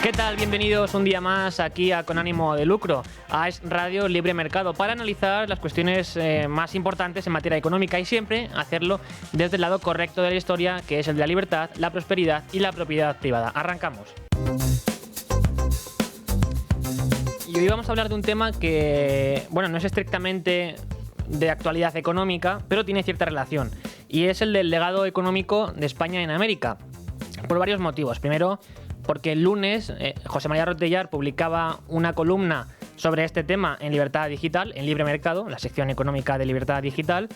¿Qué tal? Bienvenidos un día más aquí a Con Ánimo de Lucro, a Es Radio Libre Mercado, para analizar las cuestiones más importantes en materia económica y siempre hacerlo desde el lado correcto de la historia, que es el de la libertad, la prosperidad y la propiedad privada. Arrancamos. Y hoy vamos a hablar de un tema que, bueno, no es estrictamente de actualidad económica, pero tiene cierta relación, y es el del legado económico de España en América, por varios motivos. Primero, porque el lunes José María Rotellar publicaba una columna sobre este tema en Libertad Digital, en Libre Mercado, la sección económica de Libertad Digital.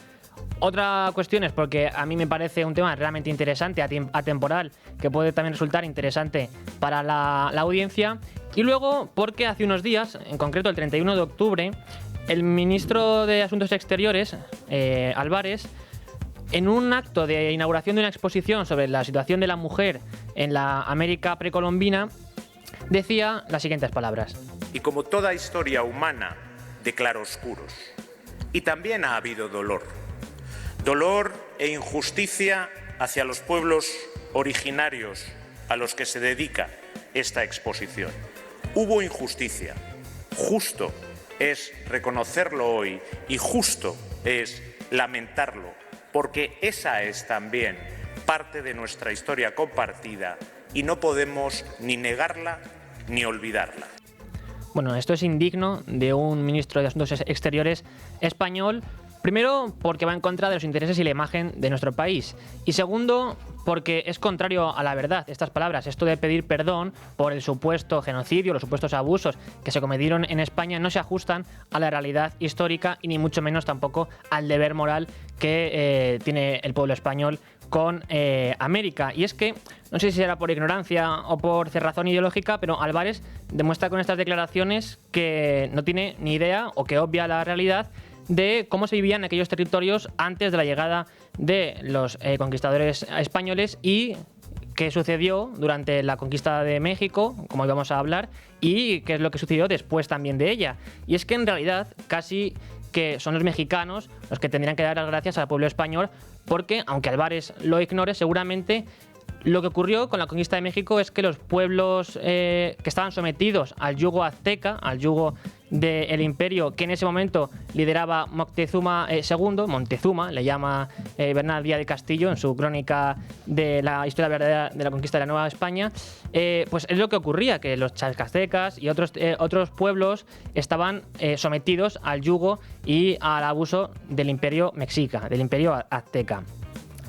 Otra cuestión es porque a mí me parece un tema realmente interesante, atemporal, que puede también resultar interesante para la audiencia. Y luego porque hace unos días, en concreto el 31 de octubre, el ministro de Asuntos Exteriores, Álvarez, en un acto de inauguración de una exposición sobre la situación de la mujer en la América precolombina, decía las siguientes palabras. Y como toda historia humana de claroscuros, y también ha habido dolor e injusticia hacia los pueblos originarios a los que se dedica esta exposición. Hubo injusticia, justo es reconocerlo hoy y justo es lamentarlo, porque esa es también parte de nuestra historia compartida y no podemos ni negarla ni olvidarla. Bueno, esto es indigno de un ministro de Asuntos Exteriores español. Primero, porque va en contra de los intereses y la imagen de nuestro país. Y segundo, porque es contrario a la verdad. Estas palabras, esto de pedir perdón por el supuesto genocidio, los supuestos abusos que se cometieron en España, no se ajustan a la realidad histórica y ni mucho menos tampoco al deber moral que tiene el pueblo español con América. Y es que, no sé si será por ignorancia o por cerrazón ideológica, pero Álvarez demuestra con estas declaraciones que no tiene ni idea o que obvia la realidad de cómo se vivían aquellos territorios antes de la llegada de los conquistadores españoles y qué sucedió durante la conquista de México, como íbamos a hablar, y qué es lo que sucedió después también de ella. Y es que en realidad casi que son los mexicanos los que tendrían que dar las gracias al pueblo español, porque aunque Álvarez lo ignore, seguramente lo que ocurrió con la conquista de México es que los pueblos que estaban sometidos al yugo azteca, al yugo del imperio que en ese momento lideraba Moctezuma II, Montezuma, le llama Bernal Díaz de Castillo en su crónica de la historia verdadera de la conquista de la Nueva España, pues es lo que ocurría, que los chalcastecas y otros pueblos estaban sometidos al yugo y al abuso del imperio mexica, del imperio azteca.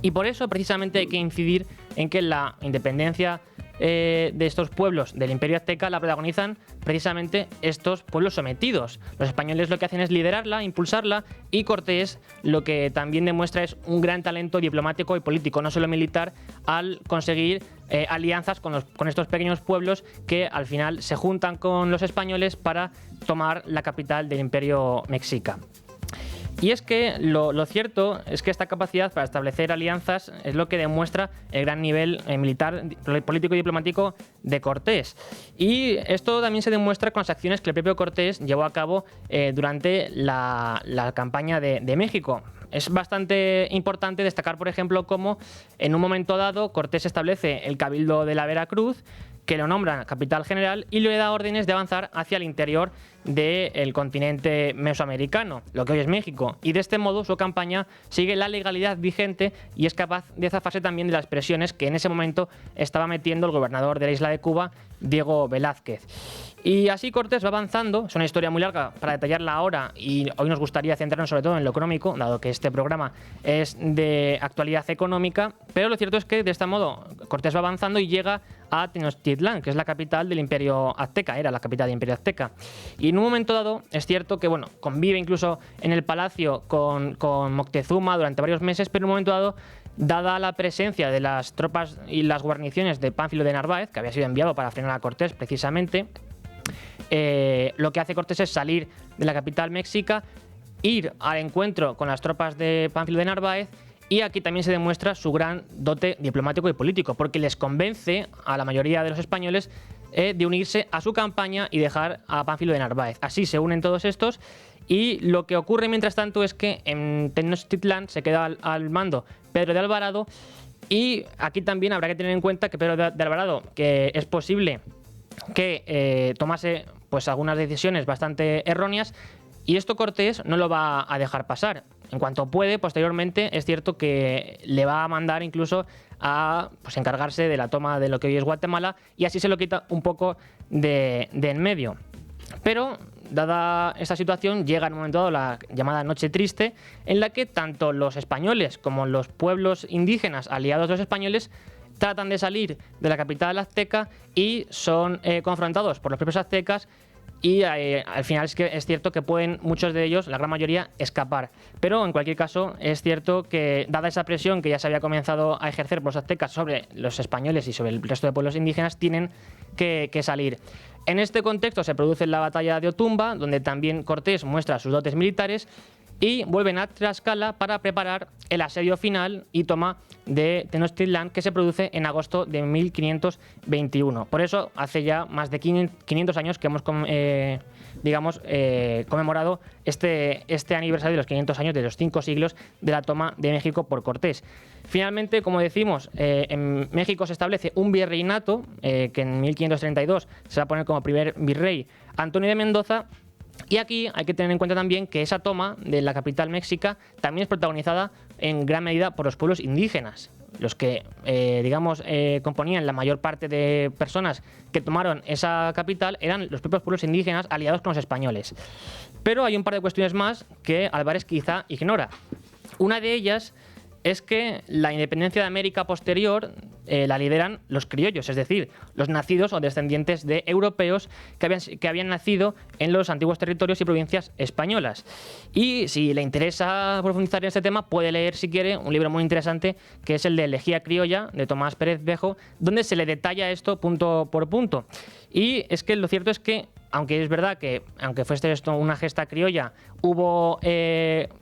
Y por eso precisamente hay que incidir en que la independencia de estos pueblos del Imperio Azteca la protagonizan precisamente estos pueblos sometidos. Los españoles lo que hacen es liderarla, impulsarla, y Cortés lo que también demuestra es un gran talento diplomático y político, no solo militar, al conseguir alianzas con estos pequeños pueblos que al final se juntan con los españoles para tomar la capital del Imperio mexica. Y es que lo cierto es que esta capacidad para establecer alianzas es lo que demuestra el gran nivel militar, político y diplomático de Cortés. Y esto también se demuestra con las acciones que el propio Cortés llevó a cabo durante la campaña de México. Es bastante importante destacar, por ejemplo, cómo en un momento dado Cortés establece el Cabildo de la Veracruz, que lo nombra capital general y le da órdenes de avanzar hacia el interior del continente mesoamericano, lo que hoy es México. Y de este modo su campaña sigue la legalidad vigente y es capaz de zafarse también de las presiones que en ese momento estaba metiendo el gobernador de la isla de Cuba, Diego Velázquez. Y así Cortés va avanzando. Es una historia muy larga para detallarla ahora y hoy nos gustaría centrarnos sobre todo en lo económico, dado que este programa es de actualidad económica, pero lo cierto es que de este modo Cortés va avanzando y llega a Tenochtitlán, que es la capital del Imperio Azteca, era la capital del Imperio Azteca. Y en un momento dado es cierto que convive incluso en el palacio con Moctezuma durante varios meses, pero en un momento dado, dada la presencia de las tropas y las guarniciones de Pánfilo de Narváez, que había sido enviado para frenar a Cortés precisamente, lo que hace Cortés es salir de la capital mexica, ir al encuentro con las tropas de Pánfilo de Narváez, y aquí también se demuestra su gran dote diplomático y político, porque les convence a la mayoría de los españoles de unirse a su campaña y dejar a Pánfilo de Narváez. Así se unen todos estos, y lo que ocurre mientras tanto es que en Tenochtitlán se queda al mando Pedro de Alvarado, y aquí también habrá que tener en cuenta que Pedro de Alvarado, que es posible que tomase pues algunas decisiones bastante erróneas, y esto Cortés no lo va a dejar pasar. En cuanto puede, posteriormente es cierto que le va a mandar incluso a pues, encargarse de la toma de lo que hoy es Guatemala, y así se lo quita un poco de en medio. Pero, dada esta situación, llega en un momento dado la llamada Noche Triste, en la que tanto los españoles como los pueblos indígenas aliados a los españoles tratan de salir de la capital azteca y son confrontados por los propios aztecas, y al final es cierto que pueden muchos de ellos, la gran mayoría, escapar. Pero en cualquier caso es cierto que, dada esa presión que ya se había comenzado a ejercer por los aztecas sobre los españoles y sobre el resto de pueblos indígenas, tienen que salir. En este contexto se produce la batalla de Otumba, donde también Cortés muestra sus dotes militares, y vuelven a Tlaxcala para preparar el asedio final y toma de Tenochtitlán, que se produce en agosto de 1521. Por eso, hace ya más de 500 años que hemos conmemorado este aniversario de los 500 años, de los 5 siglos de la toma de México por Cortés. Finalmente, como decimos, en México se establece un virreinato, que en 1532 se va a poner como primer virrey Antonio de Mendoza. Y aquí hay que tener en cuenta también que esa toma de la capital mexica también es protagonizada en gran medida por los pueblos indígenas. Los que, componían la mayor parte de personas que tomaron esa capital eran los propios pueblos indígenas aliados con los españoles. Pero hay un par de cuestiones más que Álvarez quizá ignora. Una de ellas es que la independencia de América posterior la lideran los criollos, es decir, los nacidos o descendientes de europeos que habían nacido en los antiguos territorios y provincias españolas. Y si le interesa profundizar en este tema, puede leer, si quiere, un libro muy interesante que es el de Elegía Criolla, de Tomás Pérez Bejo, donde se le detalla esto punto por punto. Y es que lo cierto es que, aunque es verdad que, aunque fuese esto una gesta criolla, hubo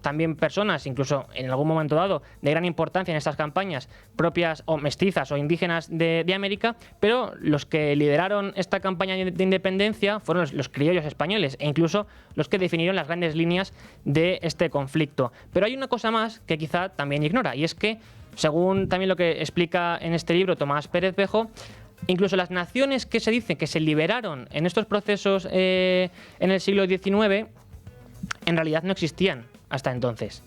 también personas, incluso en algún momento dado, de gran importancia en estas campañas propias o mestizas o indígenas de América, pero los que lideraron esta campaña de independencia fueron los criollos españoles, e incluso los que definieron las grandes líneas de este conflicto. Pero hay una cosa más que quizá también ignora, y es que, según también lo que explica en este libro Tomás Pérez Bejo, incluso las naciones que se dice que se liberaron en estos procesos en el siglo XIX, en realidad no existían hasta entonces.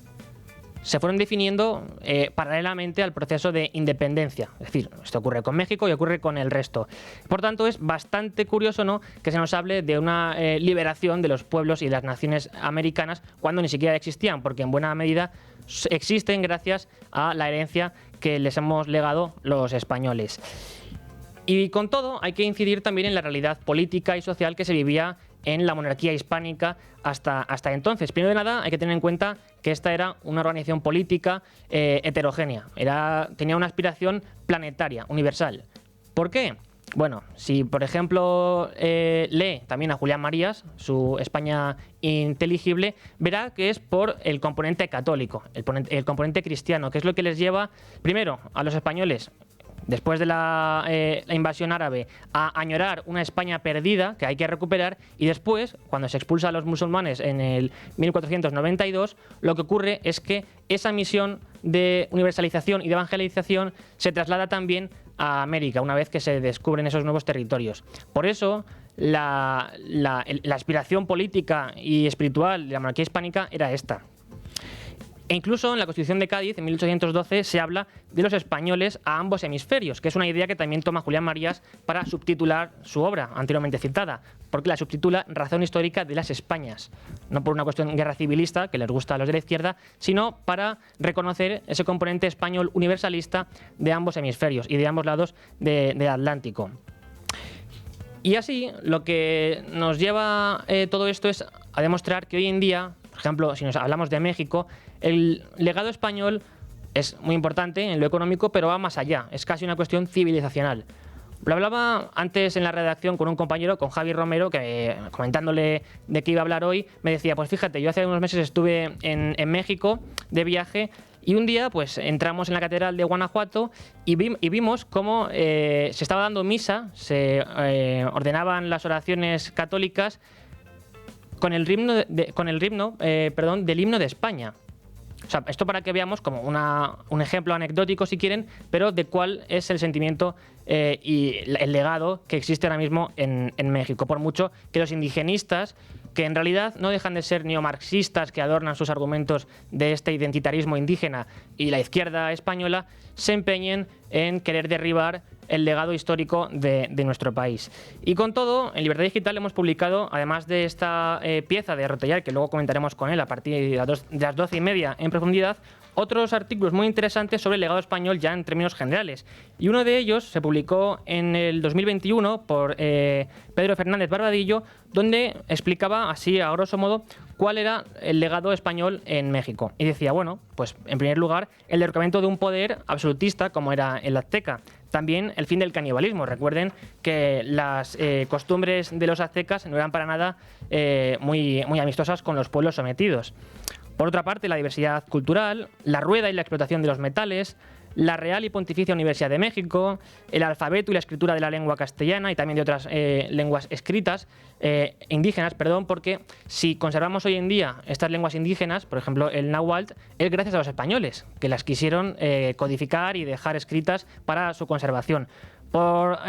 Se fueron definiendo paralelamente al proceso de independencia. Es decir, esto ocurre con México y ocurre con el resto. Por tanto, es bastante curioso, ¿no?, que se nos hable de una liberación de los pueblos y de las naciones americanas cuando ni siquiera existían, porque en buena medida existen gracias a la herencia que les hemos legado los españoles. Y con todo, hay que incidir también en la realidad política y social que se vivía en la monarquía hispánica hasta entonces. Primero de nada, hay que tener en cuenta que esta era una organización política heterogénea. Tenía una aspiración planetaria, universal. ¿Por qué? Bueno, si por ejemplo lee también a Julián Marías, su España inteligible, verá que es por el componente católico, el componente cristiano, que es lo que les lleva primero a los españoles, después de la invasión árabe, a añorar una España perdida que hay que recuperar, y después, cuando se expulsa a los musulmanes en el 1492, lo que ocurre es que esa misión de universalización y de evangelización se traslada también a América, una vez que se descubren esos nuevos territorios. Por eso, la aspiración política y espiritual de la monarquía hispánica era esta. E incluso en la Constitución de Cádiz, en 1812, se habla de los españoles a ambos hemisferios, que es una idea que también toma Julián Marías para subtitular su obra anteriormente citada, porque la subtitula Razón histórica de las Españas, no por una cuestión guerra civilista, que les gusta a los de la izquierda, sino para reconocer ese componente español universalista de ambos hemisferios y de ambos lados del Atlántico. Y así, lo que nos lleva todo esto es a demostrar que hoy en día, por ejemplo, si nos hablamos de México, el legado español es muy importante en lo económico, pero va más allá, es casi una cuestión civilizacional. Lo hablaba antes en la redacción con un compañero, con Javi Romero, que comentándole de qué iba a hablar hoy, me decía, pues fíjate, yo hace unos meses estuve en México de viaje, y un día pues entramos en la catedral de Guanajuato y vimos cómo se estaba dando misa, se ordenaban las oraciones católicas con el himno del himno de España. O sea, esto para que veamos como un ejemplo anecdótico, si quieren, pero de cuál es el sentimiento y el legado que existe ahora mismo en México. Por mucho que los indigenistas, que en realidad no dejan de ser neomarxistas que adornan sus argumentos de este identitarismo indígena, y la izquierda española se empeñen en querer derribar el legado histórico de nuestro país. Y con todo, en Libertad Digital hemos publicado, además de esta pieza de Rotellar, que luego comentaremos con él a partir de las 12:30 en profundidad, otros artículos muy interesantes sobre el legado español ya en términos generales. Y uno de ellos se publicó en el 2021 por Pedro Fernández Barbadillo, donde explicaba así, a grosso modo, cuál era el legado español en México. Y decía, bueno, pues en primer lugar, el derrocamiento de un poder absolutista como era el azteca. También el fin del canibalismo. Recuerden que las costumbres de los aztecas no eran para nada muy amistosas con los pueblos sometidos. Por otra parte, la diversidad cultural, la rueda y la explotación de los metales, la Real y Pontificia Universidad de México, el alfabeto y la escritura de la lengua castellana y también de otras lenguas escritas, indígenas, porque si conservamos hoy en día estas lenguas indígenas, por ejemplo el náhuatl, es gracias a los españoles, que las quisieron codificar y dejar escritas para su conservación. Por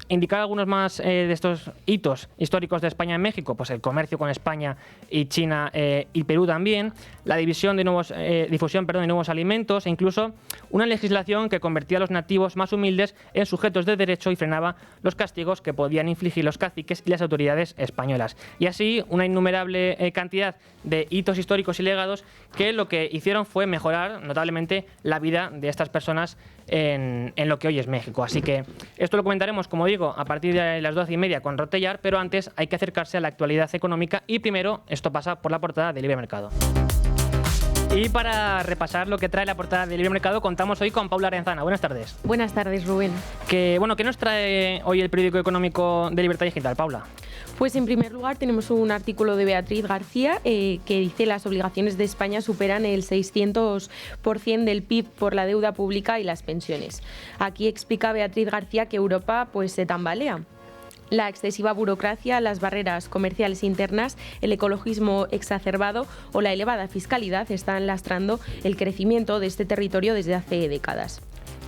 indicar algunos más de estos hitos históricos de España en México, pues el comercio con España y China y Perú también, la difusión de nuevos alimentos e incluso una legislación que convertía a los nativos más humildes en sujetos de derecho y frenaba los castigos que podían infligir los caciques y las autoridades españolas. Y así una innumerable cantidad de hitos históricos y legados que lo que hicieron fue mejorar notablemente la vida de estas personas en lo que hoy es México. Así que esto lo comentaremos, como digo, a partir de las 12:30 con Rotellar, pero antes hay que acercarse a la actualidad económica y primero esto pasa por la portada de Libre Mercado. Y para repasar lo que trae la portada de Libre Mercado, contamos hoy con Paula Arenzana. Buenas tardes. Buenas tardes, Rubén. ¿Qué nos trae hoy el periódico económico de Libertad Digital, Paula? Pues en primer lugar tenemos un artículo de Beatriz García que dice las obligaciones de España superan el 600% del PIB por la deuda pública y las pensiones. Aquí explica Beatriz García que Europa pues se tambalea. La excesiva burocracia, las barreras comerciales internas, el ecologismo exacerbado o la elevada fiscalidad están lastrando el crecimiento de este territorio desde hace décadas.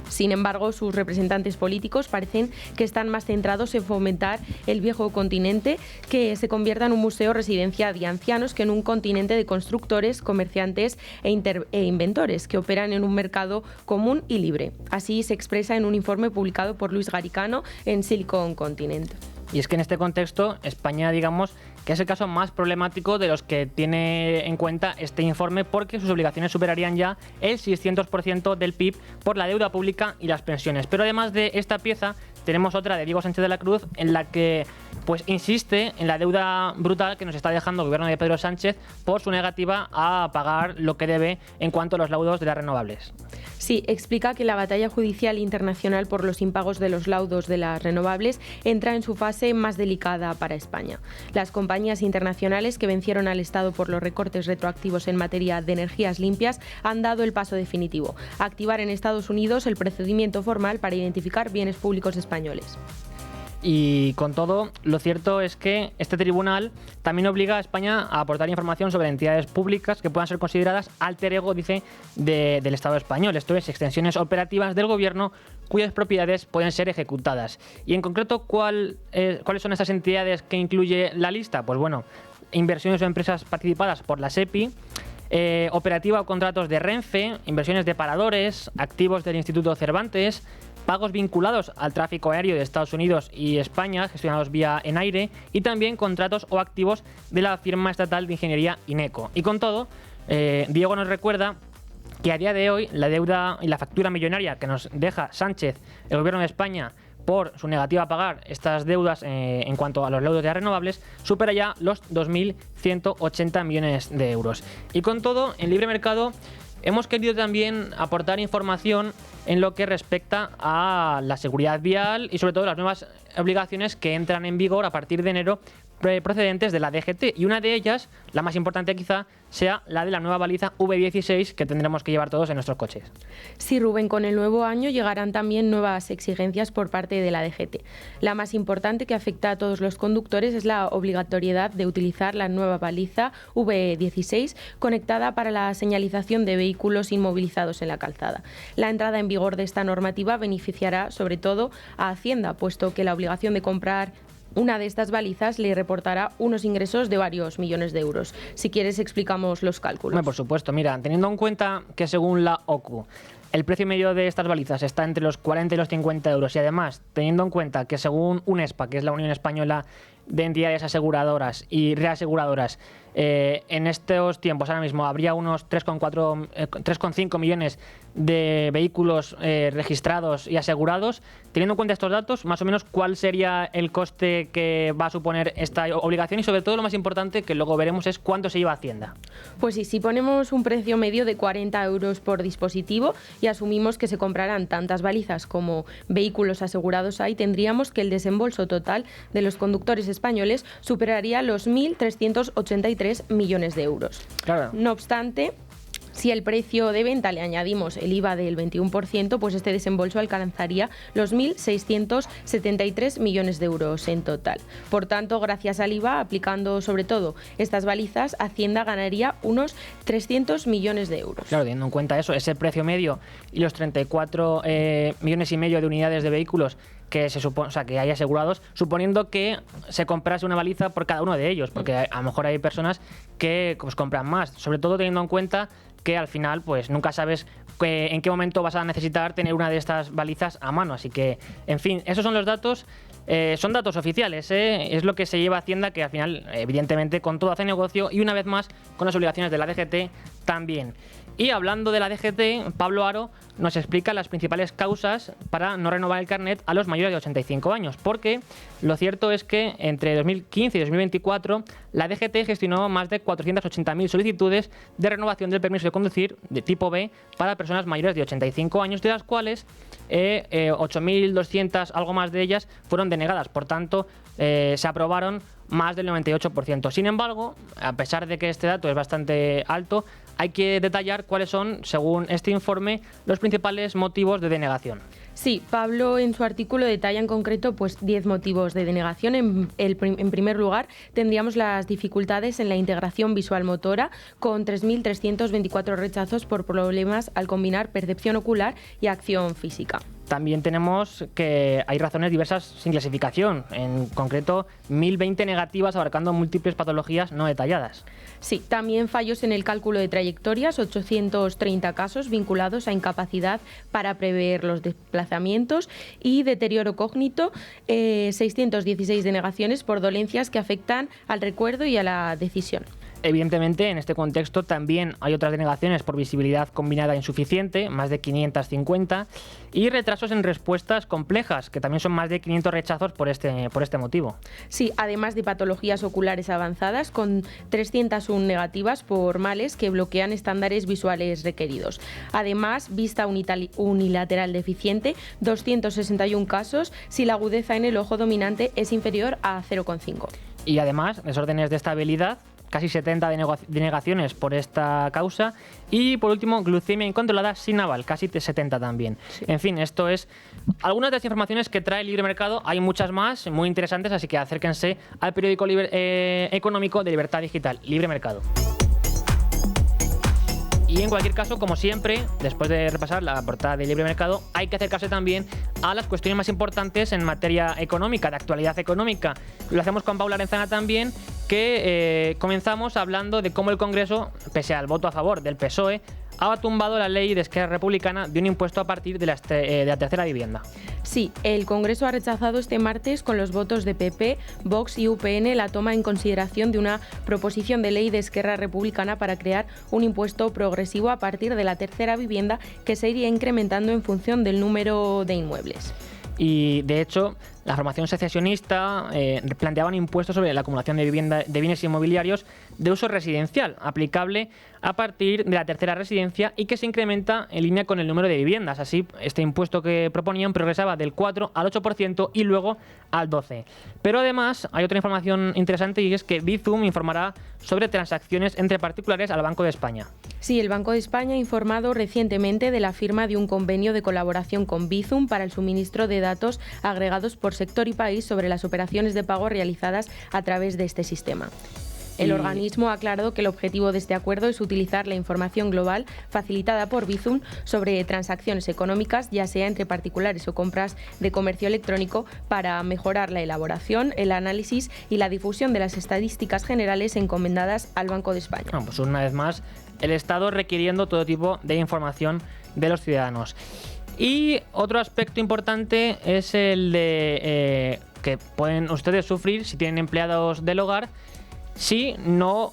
Sin embargo, sus representantes políticos parecen que están más centrados en fomentar el viejo continente, que se convierta en un museo residencia de ancianos que en un continente de constructores, comerciantes e inventores que operan en un mercado común y libre. Así se expresa en un informe publicado por Luis Garicano en Silicon Continent. Y es que en este contexto, España, digamos, que es el caso más problemático de los que tiene en cuenta este informe, porque sus obligaciones superarían ya el 600% del PIB por la deuda pública y las pensiones. Pero además de esta pieza, tenemos otra de Diego Sánchez de la Cruz, en la que pues insiste en la deuda brutal que nos está dejando el gobierno de Pedro Sánchez por su negativa a pagar lo que debe en cuanto a los laudos de las renovables. Sí, explica que la batalla judicial internacional por los impagos de los laudos de las renovables entra en su fase más delicada para España. Las compañías internacionales que vencieron al Estado por los recortes retroactivos en materia de energías limpias han dado el paso definitivo: activar en Estados Unidos el procedimiento formal para identificar bienes públicos españoles. Y con todo, lo cierto es que este tribunal también obliga a España a aportar información sobre entidades públicas que puedan ser consideradas alter ego, dice, del Estado español. Esto es, extensiones operativas del gobierno cuyas propiedades pueden ser ejecutadas. Y en concreto, ¿cuáles son esas entidades que incluye la lista? Pues bueno, inversiones o empresas participadas por la SEPI, operativa o contratos de Renfe, inversiones de paradores, activos del Instituto Cervantes, pagos vinculados al tráfico aéreo de Estados Unidos y España, gestionados vía Enaire, y también contratos o activos de la firma estatal de ingeniería INECO. Y con todo, Diego nos recuerda que a día de hoy la deuda y la factura millonaria que nos deja Sánchez, el gobierno de España, por su negativa a pagar estas deudas en cuanto a los laudos de las renovables, supera ya los 2.180 millones de euros. Y con todo, en Libre Mercado hemos querido también aportar información en lo que respecta a la seguridad vial y sobre todo las nuevas obligaciones que entran en vigor a partir de enero procedentes de la DGT, y una de ellas, la más importante quizá, sea la de la nueva baliza V16 que tendremos que llevar todos en nuestros coches. Sí, Rubén, con el nuevo año llegarán también nuevas exigencias por parte de la DGT. La más importante, que afecta a todos los conductores, es la obligatoriedad de utilizar la nueva baliza V16 conectada para la señalización de vehículos inmovilizados en la calzada. La entrada en vigor de esta normativa beneficiará sobre todo a Hacienda, puesto que la obligación de comprar una de estas balizas le reportará unos ingresos de varios millones de euros. Si quieres, explicamos los cálculos. Bueno, por supuesto, mira, teniendo en cuenta que según la OCU el precio medio de estas balizas está entre los 40 y los 50 euros, y además teniendo en cuenta que según UNESPA, que es la Unión Española de Entidades Aseguradoras y Reaseguradoras, en estos tiempos ahora mismo habría unos 3,5 millones de vehículos registrados y asegurados. Teniendo en cuenta estos datos, más o menos, ¿cuál sería el coste que va a suponer esta obligación? Y sobre todo, lo más importante, que luego veremos, es cuánto se lleva Hacienda. Pues sí, si ponemos un precio medio de 40 euros por dispositivo y asumimos que se comprarán tantas balizas como vehículos asegurados hay, tendríamos que el desembolso total de los conductores españoles superaría los 1.383 millones de euros. Claro. No obstante, si al precio de venta le añadimos el IVA del 21%, pues este desembolso alcanzaría los 1.673 millones de euros en total. Por tanto, gracias al IVA, aplicando sobre todo estas balizas, Hacienda ganaría unos 300 millones de euros. Claro, teniendo en cuenta eso, ese precio medio y los 34 millones y medio de unidades de vehículos que se supone, o sea, que hay asegurados, suponiendo que se comprase una baliza por cada uno de ellos, porque a lo mejor hay personas que pues compran más, sobre todo teniendo en cuenta que al final pues nunca sabes en qué momento vas a necesitar tener una de estas balizas a mano. Así que, en fin, esos son los datos. Son datos oficiales, es lo que se lleva Hacienda, que al final, evidentemente, con todo hace negocio, y una vez más con las obligaciones de la DGT también. Y hablando de la DGT, Pablo Haro nos explica las principales causas para no renovar el carnet a los mayores de 85 años, porque lo cierto es que entre 2015 y 2024 la DGT gestionó más de 480.000 solicitudes de renovación del permiso de conducir de tipo B para personas mayores de 85 años, de las cuales 8.200, algo más de ellas, fueron denegadas. Por tanto, se aprobaron más del 98%. Sin embargo, a pesar de que este dato es bastante alto, hay que detallar cuáles son, según este informe, los principales motivos de denegación. Sí, Pablo en su artículo detalla en concreto 10 motivos de denegación. En primer lugar, tendríamos las dificultades en la integración visual motora, con 3.324 rechazos por problemas al combinar percepción ocular y acción física. También tenemos que hay razones diversas sin clasificación, en concreto 1.020 negativas abarcando múltiples patologías no detalladas. Sí, también fallos en el cálculo de trayectorias, 830 casos vinculados a incapacidad para prever los desplazamientos, y deterioro cógnito, 616 denegaciones por dolencias que afectan al recuerdo y a la decisión. Evidentemente, en este contexto también hay otras denegaciones por visibilidad combinada insuficiente, más de 550, y retrasos en respuestas complejas, que también son más de 500 rechazos por este motivo. Sí, además de patologías oculares avanzadas, con 301 negativas por males que bloquean estándares visuales requeridos. Además, vista unilateral deficiente, 261 casos si la agudeza en el ojo dominante es inferior a 0,5. Y además, desórdenes de estabilidad, casi 70 denegaciones por esta causa. Y por último, glucemia incontrolada sin aval, casi 70 también. Sí. En fin, esto es algunas de las informaciones que trae el Libre Mercado. Hay muchas más muy interesantes, así que acérquense al periódico económico de Libertad Digital, Libre Mercado. Y en cualquier caso, como siempre, después de repasar la portada de Libre Mercado, hay que acercarse también a las cuestiones más importantes en materia económica, de actualidad económica. Lo hacemos con Paula Arenzana también, que comenzamos hablando de cómo el Congreso, pese al voto a favor del PSOE, ha tumbado la ley de Esquerra Republicana de un impuesto a partir de la tercera vivienda. Sí, el Congreso ha rechazado este martes con los votos de PP, Vox y UPN la toma en consideración de una proposición de ley de Esquerra Republicana para crear un impuesto progresivo a partir de la tercera vivienda, que se iría incrementando en función del número de inmuebles. Y de hecho, la formación secesionista planteaban impuestos sobre la acumulación de bienes inmobiliarios de uso residencial, aplicable a partir de la tercera residencia y que se incrementa en línea con el número de viviendas. Así, este impuesto que proponían progresaba del 4 al 8% y luego al 12%. Pero además hay otra información interesante y es que Bizum informará sobre transacciones entre particulares al Banco de España. Sí, el Banco de España ha informado recientemente de la firma de un convenio de colaboración con Bizum para el suministro de datos agregados por sector y país sobre las operaciones de pago realizadas a través de este sistema. El organismo ha aclarado que el objetivo de este acuerdo es utilizar la información global facilitada por Bizum sobre transacciones económicas, ya sea entre particulares o compras de comercio electrónico, para mejorar la elaboración, el análisis y la difusión de las estadísticas generales encomendadas al Banco de España. Pues una vez más, el Estado requiriendo todo tipo de información de los ciudadanos. Y otro aspecto importante es el de que pueden ustedes sufrir si tienen empleados del hogar si no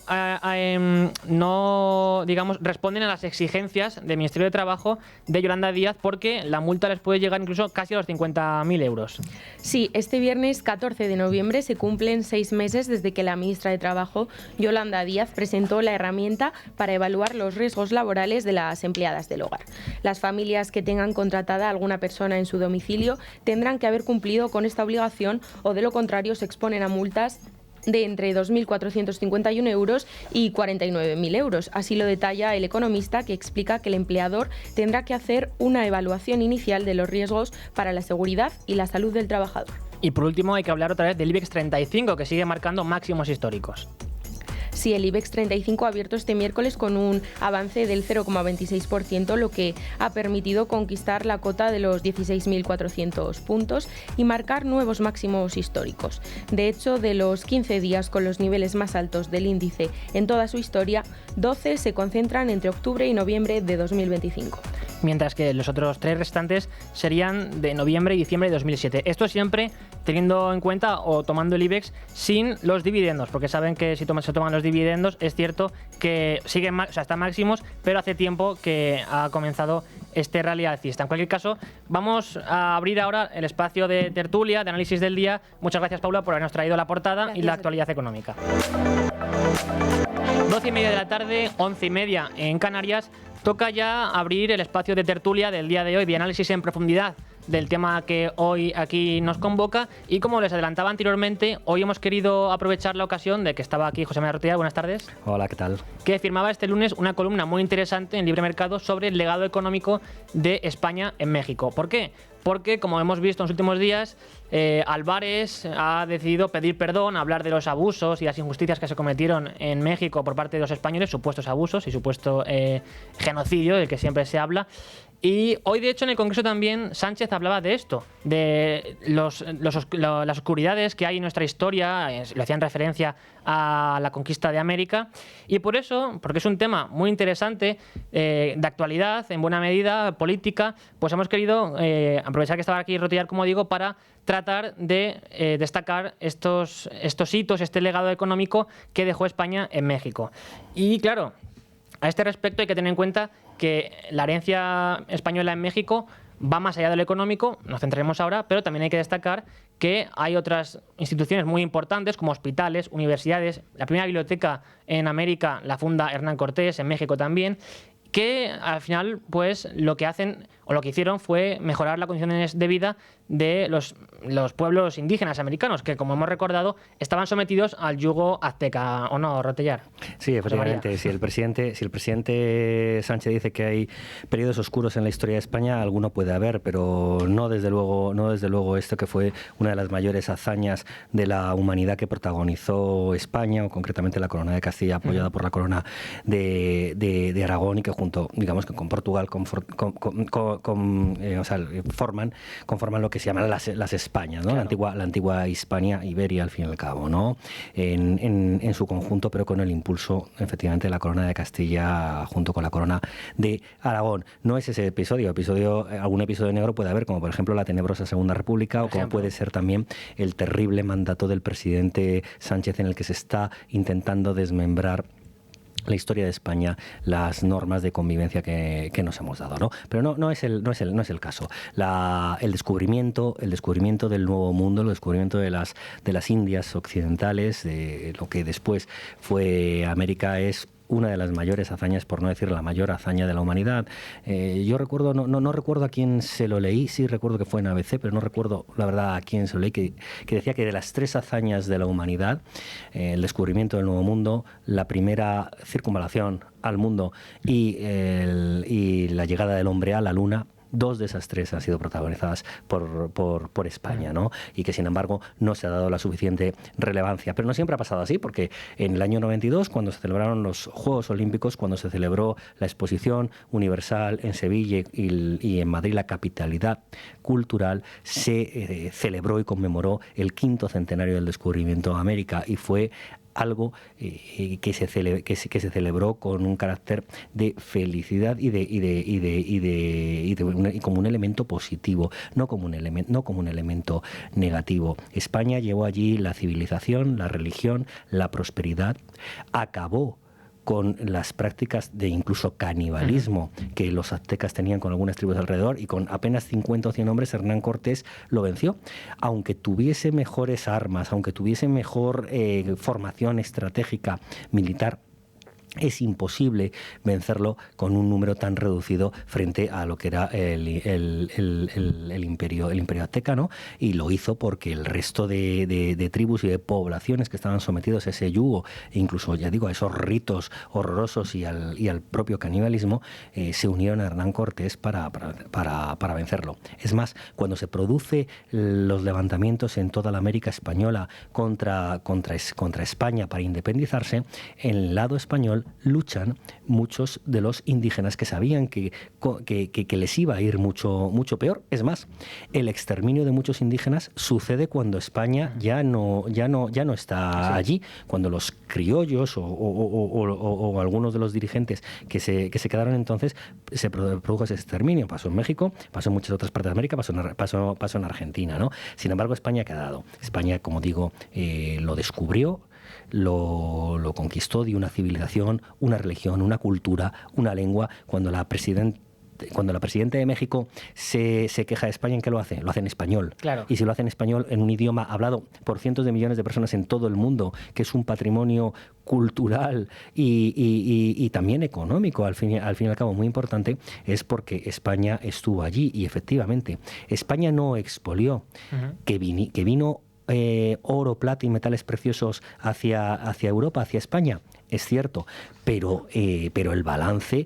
digamos, responden a las exigencias del Ministerio de Trabajo de Yolanda Díaz, porque la multa les puede llegar incluso casi a los 50.000 euros. Sí, este viernes 14 de noviembre se cumplen 6 meses desde que la ministra de Trabajo, Yolanda Díaz, presentó la herramienta para evaluar los riesgos laborales de las empleadas del hogar. Las familias que tengan contratada a alguna persona en su domicilio tendrán que haber cumplido con esta obligación, o de lo contrario se exponen a multas de entre 2.451 euros y 49.000 euros. Así lo detalla el economista, que explica que el empleador tendrá que hacer una evaluación inicial de los riesgos para la seguridad y la salud del trabajador. Y por último hay que hablar otra vez del IBEX 35, que sigue marcando máximos históricos. Sí, el IBEX 35 ha abierto este miércoles con un avance del 0,26%, lo que ha permitido conquistar la cota de los 16.400 puntos y marcar nuevos máximos históricos. De hecho, de los 15 días con los niveles más altos del índice en toda su historia, 12 se concentran entre octubre y noviembre de 2025. Mientras que los otros 3 restantes serían de noviembre y diciembre de 2007. Esto siempre teniendo en cuenta o tomando el IBEX sin los dividendos, porque saben que si se toman los dividendos es cierto que siguen, están máximos, pero hace tiempo que ha comenzado este rally alcista. En cualquier caso, vamos a abrir ahora el espacio de tertulia, de análisis del día. Muchas gracias, Paula, por habernos traído la portada. Gracias. Y la actualidad económica. 12:30 de la tarde, 11:30 en Canarias. Toca ya abrir el espacio de tertulia del día de hoy, de análisis en profundidad del tema que hoy aquí nos convoca. Y como les adelantaba anteriormente, hoy hemos querido aprovechar la ocasión de que estaba aquí José María Rotella. Buenas tardes. Hola, ¿qué tal? Que firmaba este lunes una columna muy interesante en Libre Mercado sobre el legado económico de España en México. ¿Por qué? Porque, como hemos visto en los últimos días, Álvarez ha decidido pedir perdón, hablar de los abusos y las injusticias que se cometieron en México por parte de los españoles, supuestos abusos y supuesto genocidio del que siempre se habla. Y hoy, de hecho, en el Congreso también Sánchez hablaba de esto, de las oscuridades que hay en nuestra historia, le hacían referencia a la conquista de América. Y por eso, porque es un tema muy interesante, de actualidad, en buena medida, política, pues hemos querido aprovechar que estaba aquí Rotillar, como digo, para tratar de destacar estos hitos, este legado económico que dejó España en México. Y claro, a este respecto hay que tener en cuenta que la herencia española en México va más allá de lo económico, nos centraremos ahora, pero también hay que destacar que hay otras instituciones muy importantes como hospitales, universidades. La primera biblioteca en América la funda Hernán Cortés, en México también, que al final pues lo que hacen o lo que hicieron fue mejorar las condiciones de vida de los pueblos indígenas americanos, que, como hemos recordado, estaban sometidos al yugo azteca, ¿o no, Rotellar? Sí, efectivamente. Si el presidente Sánchez dice que hay periodos oscuros en la historia de España, alguno puede haber, pero no desde luego esto, que fue una de las mayores hazañas de la humanidad que protagonizó España, o concretamente la Corona de Castilla, apoyada por la Corona de Aragón, y que junto, digamos, que con Portugal conforman lo que se llaman las Españas, ¿no? Claro. La antigua Hispania, Iberia, al fin y al cabo, ¿no? En su conjunto, pero con el impulso, efectivamente, de la Corona de Castilla junto con la Corona de Aragón. No es ese algún episodio negro puede haber, como por ejemplo la tenebrosa Segunda República, o como puede ser también el terrible mandato del presidente Sánchez, en el que se está intentando desmembrar la historia de España, las normas de convivencia que nos hemos dado, ¿no? Pero no es el caso. El descubrimiento del Nuevo Mundo, el descubrimiento de las Indias occidentales, de lo que después fue América, es una de las mayores hazañas, por no decir la mayor hazaña de la humanidad. Yo recuerdo, no recuerdo a quién se lo leí, sí recuerdo que fue en ABC, pero no recuerdo la verdad a quién se lo leí, que decía que de las 3 hazañas de la humanidad, el descubrimiento del Nuevo Mundo, la primera circunvalación al mundo y la llegada del hombre a la Luna, 2 de esas 3 han sido protagonizadas por España, ¿no? Y que sin embargo no se ha dado la suficiente relevancia. Pero no siempre ha pasado así, porque en el año 92, cuando se celebraron los Juegos Olímpicos, cuando se celebró la Exposición Universal en Sevilla y en Madrid, la capitalidad cultural, se celebró y conmemoró el 5º centenario del descubrimiento de América, y fue algo que se celebró con un carácter de felicidad y como un elemento positivo, no como un elemento negativo. España llevó allí la civilización, la religión, la prosperidad, acabó con las prácticas de incluso canibalismo que los aztecas tenían con algunas tribus alrededor, y con apenas 50 o 100 hombres Hernán Cortés lo venció. Aunque tuviese mejores armas, aunque tuviese mejor formación estratégica militar, es imposible vencerlo con un número tan reducido frente a lo que era el imperio azteca, ¿no? Y lo hizo porque el resto de tribus y de poblaciones que estaban sometidos a ese yugo, e incluso, ya digo, a esos ritos horrorosos y al propio canibalismo, se unieron a Hernán Cortés para vencerlo. Es más, cuando se produce los levantamientos en toda la América española contra España para independizarse, en el lado español luchan muchos de los indígenas que sabían que les iba a ir mucho peor. Es más, el exterminio de muchos indígenas sucede cuando España ya no está allí, cuando los criollos o algunos de los dirigentes que se quedaron entonces, se produjo ese exterminio. Pasó en México, pasó en muchas otras partes de América, pasó en Argentina, ¿no? Sin embargo, España ha quedado. España, como digo, lo descubrió, lo conquistó, dio una civilización, una religión, una cultura, una lengua. Cuando la presidenta de México se queja de España, ¿en qué lo hace? Lo hace en español. Claro. Y si lo hace en español, en un idioma hablado por cientos de millones de personas en todo el mundo, que es un patrimonio cultural y también económico, al fin y al cabo muy importante, es porque España estuvo allí. Y efectivamente, España no expolió, que vino oro, plata y metales preciosos hacia Europa, hacia España. Es cierto, pero el balance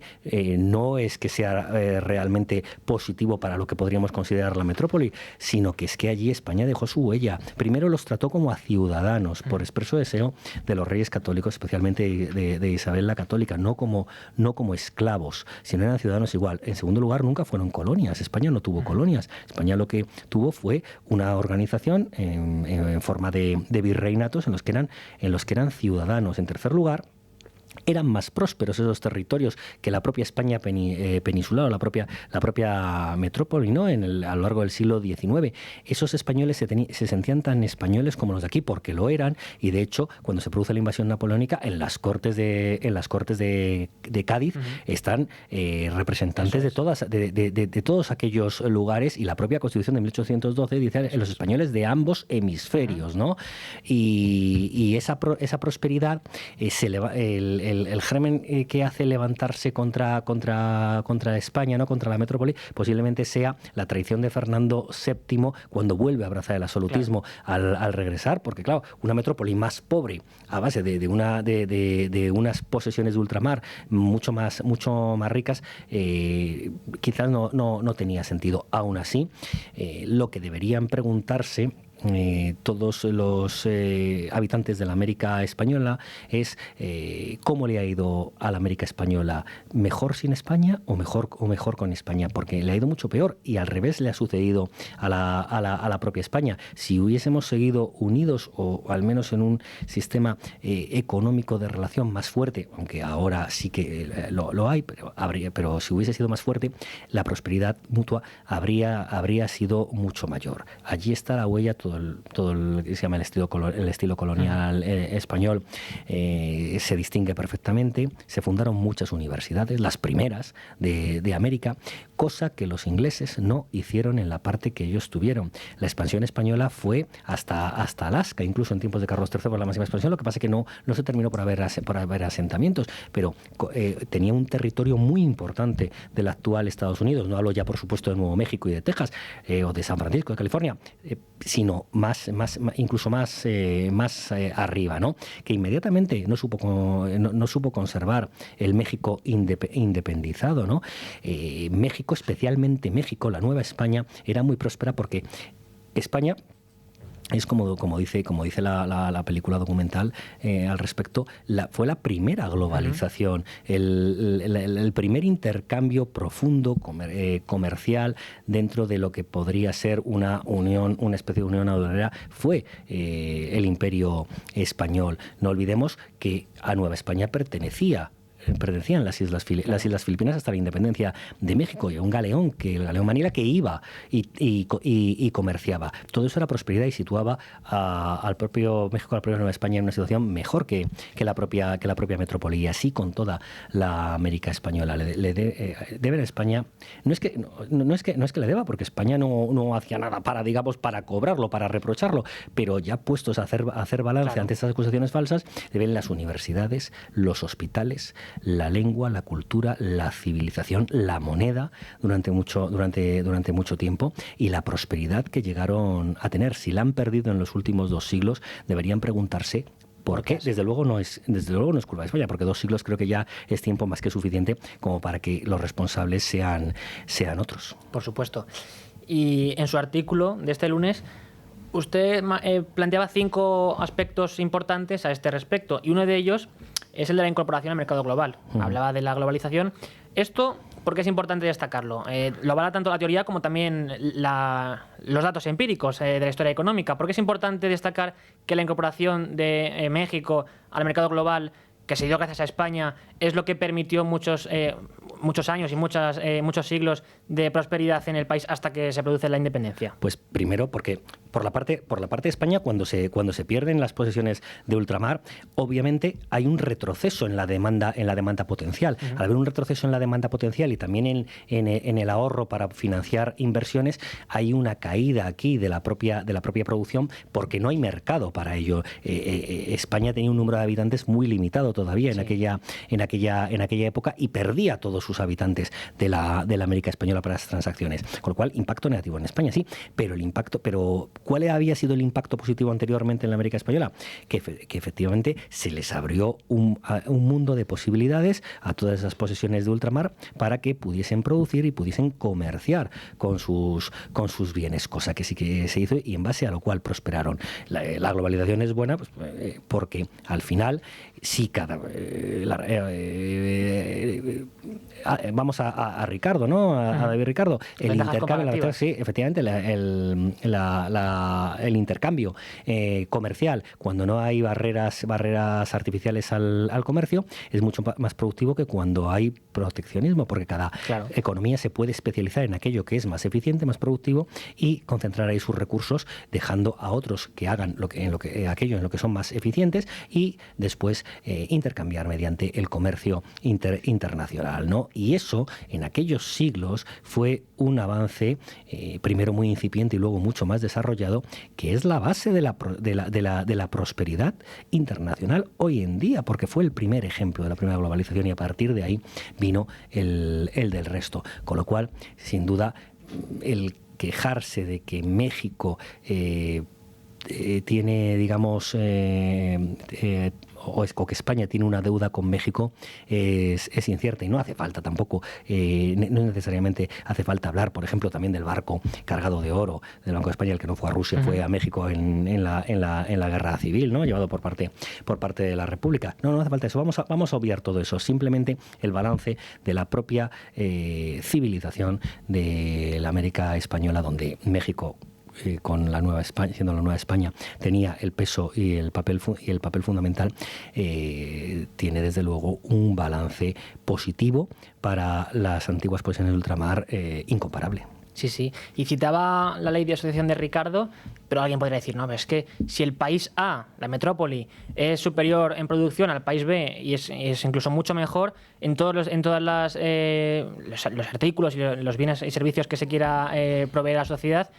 no es que sea realmente positivo para lo que podríamos considerar la metrópoli, sino que es que allí España dejó su huella. Primero los trató como a ciudadanos, por expreso deseo de los reyes católicos, especialmente de Isabel la Católica, no como esclavos, sino eran ciudadanos igual. En segundo lugar, nunca fueron colonias. España no tuvo colonias. España lo que tuvo fue una organización en forma de virreinatos en los que eran ciudadanos. En tercer lugar, eran más prósperos esos territorios que la propia España peninsular o la propia metrópoli, ¿no? A lo largo del siglo XIX. Esos españoles se sentían tan españoles como los de aquí, porque lo eran, y de hecho, cuando se produce la invasión napoleónica, en las cortes de Cádiz están representantes de todos aquellos lugares, y la propia Constitución de 1812 dice los españoles de ambos hemisferios, ¿no? Y esa prosperidad el germen que hace levantarse contra España, no contra la metrópoli, posiblemente sea la traición de Fernando VII cuando vuelve a abrazar el absolutismo, claro, al regresar, porque claro, una metrópoli más pobre a base de unas posesiones de ultramar mucho más ricas, quizás no tenía sentido. Aún así, lo que deberían preguntarse todos los habitantes de la América española es cómo le ha ido a la América española, mejor sin España o mejor con España, porque le ha ido mucho peor, y al revés le ha sucedido a la propia España. Si hubiésemos seguido unidos, o al menos en un sistema económico de relación más fuerte, aunque ahora sí que lo hay, pero si hubiese sido más fuerte, la prosperidad mutua habría sido mucho mayor. Allí está la huella todavía todo el que se llama el estilo colonial español se distingue perfectamente. Se fundaron muchas universidades, las primeras de América, cosa que los ingleses no hicieron en la parte que ellos tuvieron. La expansión española fue hasta Alaska, incluso en tiempos de Carlos III fue la máxima expansión. Lo que pasa es que no se terminó por haber asentamientos, pero tenía un territorio muy importante del actual Estados Unidos. No hablo ya, por supuesto, de Nuevo México y de Texas, o de San Francisco, de California, sino incluso más arriba, ¿no? Que inmediatamente no supo conservar el México independizado, ¿no? México, especialmente México, la Nueva España, era muy próspera porque España es como dice la película documental al respecto, fue la primera globalización, el primer intercambio profundo comercial dentro de lo que podría ser una especie de unión aduanera, fue el Imperio Español. No olvidemos que a Nueva España pertenecían las Islas Filipinas hasta la independencia de México, y un galeón, el galeón Manila, que iba y comerciaba. Todo eso era prosperidad y situaba al propio México, a la propia Nueva España, en una situación mejor que la propia metrópoli, y así con toda la América española. Debe a España, no es que le deba, porque España no hacía nada para cobrarlo, para reprocharlo, pero ya puestos a hacer balance ante estas acusaciones falsas, deben las universidades, los hospitales, la lengua, la cultura, la civilización, la moneda durante mucho tiempo, y la prosperidad que llegaron a tener. Si la han perdido en los últimos 2 siglos, deberían preguntarse ¿por qué? Desde luego no es culpa de España, porque 2 siglos creo que ya es tiempo más que suficiente como para que los responsables sean otros. Por supuesto. Y en su artículo de este lunes, usted planteaba 5 aspectos importantes a este respecto, y uno de ellos es el de la incorporación al mercado global. Hablaba de la globalización. Esto, ¿por qué es importante destacarlo? Lo avala tanto la teoría como también los datos empíricos de la historia económica. ¿Por qué es importante destacar que la incorporación de México al mercado global, que se dio gracias a España, es lo que permitió muchos años y muchos siglos de prosperidad en el país hasta que se produce la independencia? Pues primero porque por la parte de España, cuando se pierden las posesiones de ultramar, obviamente hay un retroceso en la demanda potencial. Al haber un retroceso en la demanda potencial y también en el ahorro para financiar inversiones, hay una caída aquí de la propia producción, porque no hay mercado para ello. España tenía un número de habitantes muy limitado todavía en aquella época, y perdía a todos sus habitantes de la América española para las transacciones, con lo cual impacto negativo en España, sí, pero ¿cuál había sido el impacto positivo anteriormente en la América española? Que efectivamente se les abrió un mundo de posibilidades a todas esas posesiones de ultramar para que pudiesen producir y pudiesen comerciar con sus bienes, cosa que sí que se hizo, y en base a lo cual prosperaron. La globalización es buena porque al final sí vamos a Ricardo, ¿no? A David Ricardo. El intercambio, sí, efectivamente, el intercambio comercial, cuando no hay barreras artificiales al comercio, es mucho más productivo que cuando hay proteccionismo, porque cada economía se puede especializar en aquello que es más eficiente, más productivo, y concentrar ahí sus recursos, dejando a otros que hagan aquello en lo que son más eficientes, y después intercambiar mediante el comercio internacional, ¿no? Y eso, en aquellos siglos, fue un avance primero muy incipiente y luego mucho más desarrollado, que es la base de la prosperidad internacional hoy en día, porque fue el primer ejemplo de la primera globalización, y a partir de ahí vino el del resto. Con lo cual, sin duda, el quejarse de que México tiene, digamos, o que España tiene una deuda con México es incierta, y no hace falta tampoco, no necesariamente hace falta hablar, por ejemplo, también del barco cargado de oro del Banco de España, el que no fue a Rusia, fue a México en la guerra civil, ¿no? Llevado por parte de la República. No hace falta eso, vamos a obviar todo eso, simplemente el balance de la propia civilización de la América española, donde México, con la Nueva España, siendo la Nueva España, tenía el peso y el papel fundamental, tiene desde luego un balance positivo para las antiguas posesiones de ultramar incomparable. Sí, sí. Y citaba la ley de asociación de Ricardo, pero alguien podría decir, no, es que si el país A, la metrópoli, es superior en producción al país B y es incluso mucho mejor en todos los artículos y los bienes y servicios que se quiera proveer a la sociedad,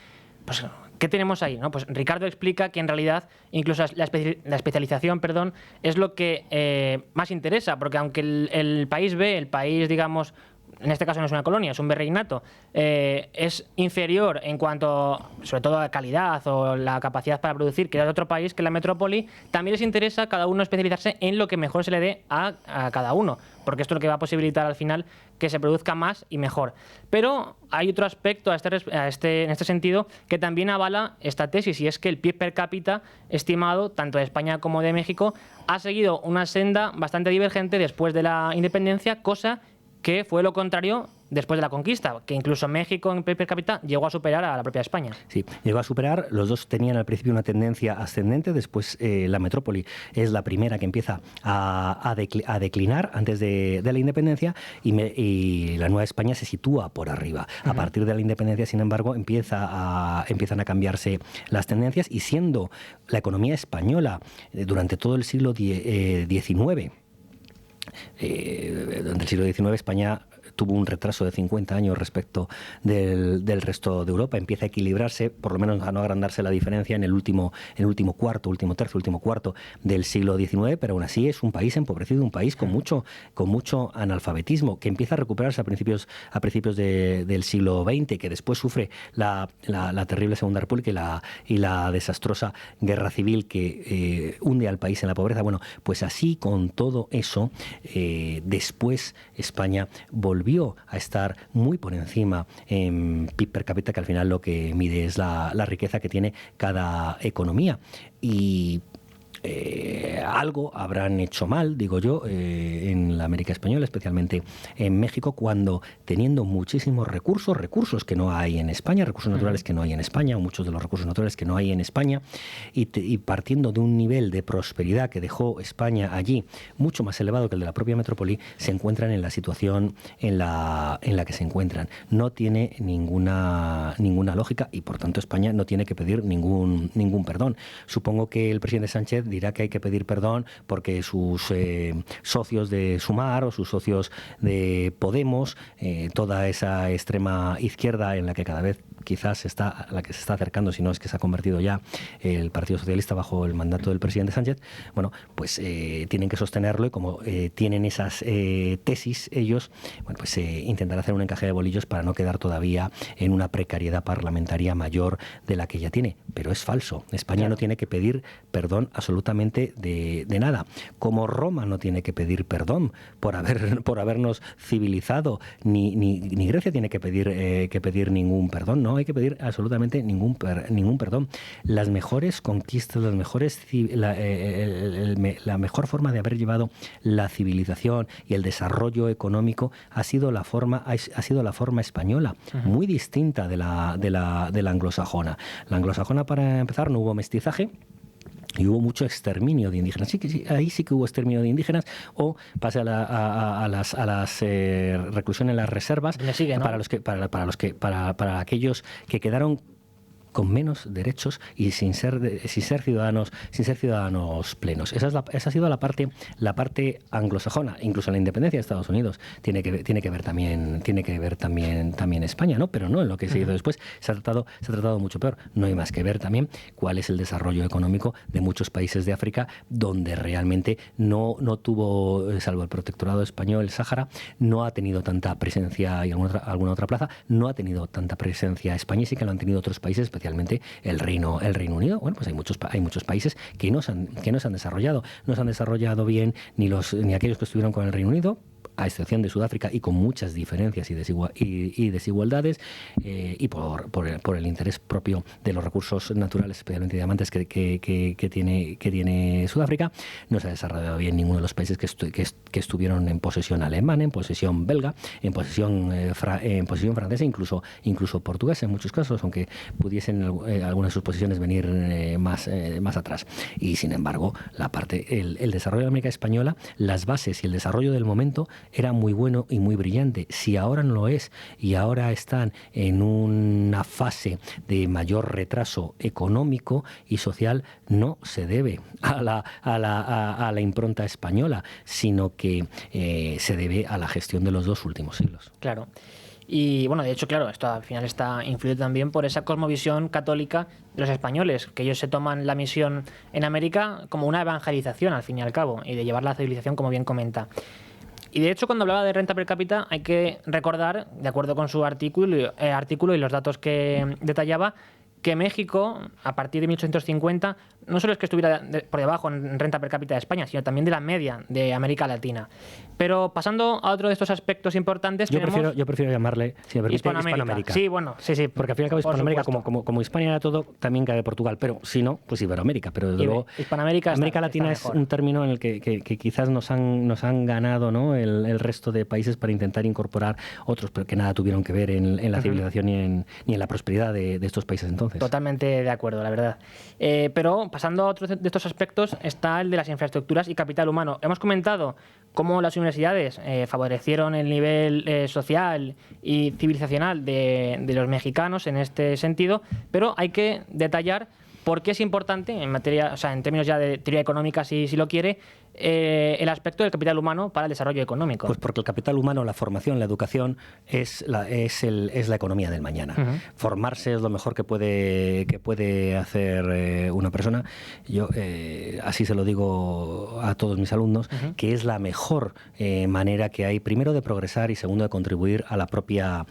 pues ¿qué tenemos ahí? ¿No? Pues Ricardo explica que en realidad incluso la especialización, es lo que más interesa, porque aunque el país B, el país, digamos, en este caso no es una colonia, es un virreinato, es inferior en cuanto, sobre todo, a calidad o la capacidad para producir que es de otro país, que la metrópoli, también les interesa a cada uno especializarse en lo que mejor se le dé a cada uno, porque esto es lo que va a posibilitar al final que se produzca más y mejor. Pero hay otro aspecto en este sentido que también avala esta tesis, y es que el PIB per cápita estimado, tanto de España como de México, ha seguido una senda bastante divergente después de la independencia, cosa que fue lo contrario después de la conquista, que incluso México en PIB per cápita llegó a superar a la propia España. Sí, llegó a superar, los dos tenían al principio una tendencia ascendente, después la metrópoli es la primera que empieza a declinar antes de la independencia y la Nueva España se sitúa por arriba. A partir de la independencia, sin embargo, empiezan a cambiarse las tendencias, y siendo la economía española durante todo el siglo XIX, durante el siglo XIX España tuvo un retraso de 50 años respecto del resto de Europa. Empieza a equilibrarse, por lo menos a no agrandarse la diferencia en el último cuarto del siglo XIX, pero aún así es un país empobrecido, un país con mucho analfabetismo, que empieza a recuperarse a principios del siglo XX, que después sufre la terrible Segunda República y la desastrosa Guerra Civil que hunde al país en la pobreza. Bueno, pues así, con todo eso, después España volvió a estar muy por encima en PIB per cápita, que al final lo que mide es la riqueza que tiene cada economía. Y algo habrán hecho mal, digo yo, en la América española, especialmente en México, cuando teniendo muchísimos recursos que no hay en España, recursos naturales que no hay en España, o muchos de los recursos naturales que no hay en España, y partiendo de un nivel de prosperidad que dejó España allí mucho más elevado que el de la propia metrópoli, se encuentran en la situación en la que se encuentran. No tiene ninguna lógica, y por tanto España no tiene que pedir ningún perdón. Supongo que el presidente Sánchez dirá que hay que pedir perdón porque sus socios de Sumar o sus socios de Podemos, toda esa extrema izquierda en la que cada vez quizás se está acercando, si no es que se ha convertido ya el Partido Socialista bajo el mandato del presidente Sánchez, bueno, pues tienen que sostenerlo, y como tienen esas tesis ellos, bueno, pues intentar hacer un encaje de bolillos para no quedar todavía en una precariedad parlamentaria mayor de la que ya tiene. Pero es falso. España no tiene que pedir perdón absolutamente de nada. Como Roma no tiene que pedir perdón por habernos civilizado, ni Grecia tiene que pedir ningún perdón. No hay que pedir absolutamente ningún perdón. Las mejores conquistas, la mejor forma de haber llevado la civilización y el desarrollo económico ha sido la forma española, muy distinta de la anglosajona. La anglosajona, para empezar, no hubo mestizaje. Y hubo mucho exterminio de indígenas. Sí, ahí sí que hubo exterminio de indígenas, o pase a las reclusión en las reservas, ¿no? para aquellos que quedaron con menos derechos y sin ser ciudadanos plenos. Esa ha sido la parte anglosajona. Incluso en la independencia de Estados Unidos tiene que ver también España, ¿no? Pero no en lo que se ha ido después. Se ha tratado mucho peor. No hay más que ver también cuál es el desarrollo económico de muchos países de África, donde realmente no tuvo, salvo el protectorado español, el Sáhara, no ha tenido tanta presencia, y alguna otra plaza, no ha tenido tanta presencia España, y sí que lo han tenido otros países, especialmente el Reino Unido. Bueno, pues hay muchos países que no se han desarrollado. No se han desarrollado bien ni aquellos que estuvieron con el Reino Unido, a excepción de Sudáfrica, y con muchas diferencias y desigualdades, y por el interés propio de los recursos naturales, especialmente diamantes, que tiene Sudáfrica. No se ha desarrollado bien ninguno de los países que estuvieron en posesión alemana, en posesión belga, en posesión francesa, incluso portuguesa en muchos casos, aunque pudiesen algunas de sus posiciones venir más atrás. Y sin embargo, el desarrollo de la América española, las bases y el desarrollo del momento era muy bueno y muy brillante. Si ahora no lo es y ahora están en una fase de mayor retraso económico y social, no se debe a la impronta española, sino que se debe a la gestión de los 2 últimos siglos. Claro. Y bueno, de hecho, claro, esto al final está influido también por esa cosmovisión católica de los españoles, que ellos se toman la misión en América como una evangelización, al fin y al cabo, y de llevar la civilización, como bien comenta. Y de hecho, cuando hablaba de renta per cápita, hay que recordar, de acuerdo con su artículo y los datos que detallaba, que México, a partir de 1850, no solo es que estuviera por debajo en renta per cápita de España, sino también de la media de América Latina. Pero pasando a otro de estos aspectos importantes, yo prefiero llamarle, si me permite, Hispanoamérica. Sí, bueno, sí. Porque al fin y al cabo Hispanoamérica, como Hispania era todo, también cabe Portugal, pero si no, pues Iberoamérica. Pero desde luego, Hispanoamérica América Latina es un término en el que quizás nos han ganado, ¿no?, el resto de países para intentar incorporar otros, pero que nada tuvieron que ver en la civilización ni en la prosperidad de estos países entonces. Totalmente de acuerdo, la verdad. Pero pasando a otro de estos aspectos está el de las infraestructuras y capital humano. Hemos comentado cómo las universidades favorecieron el nivel social y civilizacional de los mexicanos en este sentido, pero hay que detallar por qué es importante en materia, o sea, en términos ya de teoría económica, si lo quiere, el aspecto del capital humano para el desarrollo económico. Pues porque el capital humano, la formación, la educación es la economía del mañana. Formarse es lo mejor que puede hacer una persona. Yo así se lo digo a todos mis alumnos, que es la mejor manera que hay, primero, de progresar y segundo, de contribuir a la propia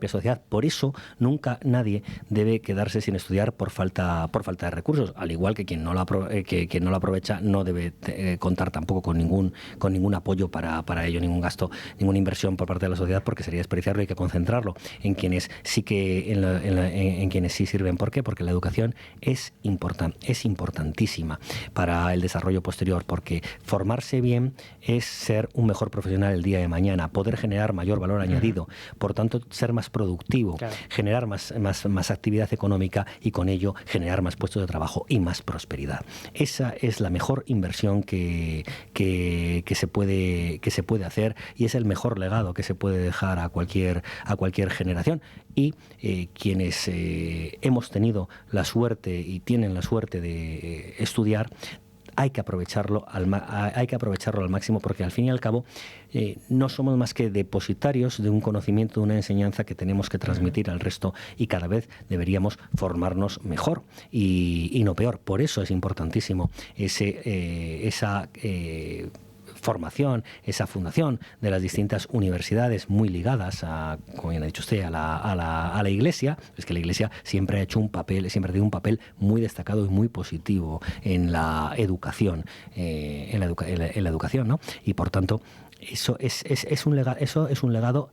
sociedad. Por eso nunca nadie debe quedarse sin estudiar por falta de recursos, al igual que quien no lo aprovecha no debe contar tampoco con ningún apoyo para ello, ningún gasto, ninguna inversión por parte de la sociedad, porque sería desperdiciarlo. Hay que concentrarlo en quienes sí sirven. ¿Por qué? Porque la educación es importantísima para el desarrollo posterior, porque formarse bien es ser un mejor profesional el día de mañana, poder generar mayor valor añadido, por tanto ser más productivo, claro, generar más actividad económica y con ello generar más puestos de trabajo y más prosperidad. Esa es la mejor inversión que se puede hacer, y es el mejor legado que se puede dejar a cualquier generación. Y quienes hemos tenido la suerte y tienen la suerte de estudiar, hay que aprovecharlo al máximo, porque al fin y al cabo no somos más que depositarios de un conocimiento, de una enseñanza que tenemos que transmitir al resto, y cada vez deberíamos formarnos mejor y no peor. Por eso es importantísimo esa formación, esa fundación de las distintas universidades muy ligadas como bien ha dicho usted, a la Iglesia. Es que la Iglesia siempre ha tenido un papel muy destacado y muy positivo en la educación, ¿no? Y por tanto, eso es un legado